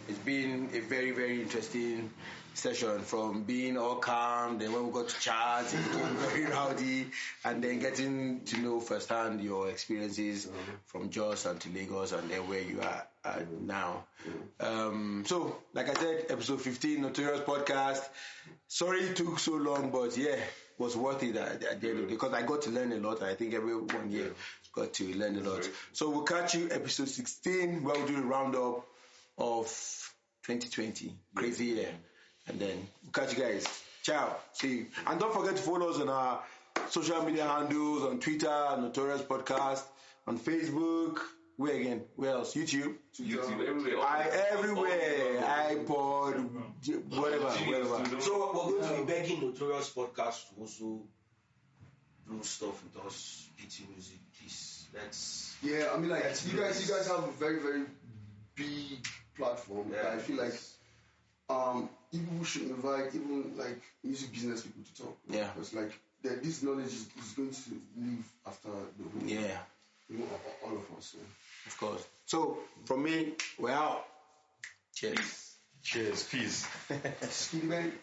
it's been a very, very interesting session, from being all calm, then when we got to chat, it became very rowdy, and then getting to know firsthand your experiences from Jos and to Lagos, and then where you are now. So, like I said, episode 15, Notorious Podcast. Sorry it took so long, but yeah, it was worth it at the end of the day, because I got to learn a lot, and I think everyone here got to learn a lot. So we'll catch you episode 16, where we'll do a roundup of 2020. Crazy year. And then we'll catch you guys. Ciao. See you. And don't forget to follow us on our social media handles, on Twitter, Notorious Podcast, on Facebook. Where again? Where else? YouTube. everywhere. Everywhere. iPod, whatever. So we're going to be begging Notorious Podcast to also do stuff with us, PT Music, please. Let's. Yeah, I mean, like you guys have a very, very big platform. Yeah, I feel like people should invite even like music business people to talk. Yeah, because like this knowledge is going to live after the whole. Yeah, all of us. So. Of course. So from me, we're out. Cheers. Cheers. Peace. Skiddy man.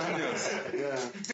Geniuzz. Yeah.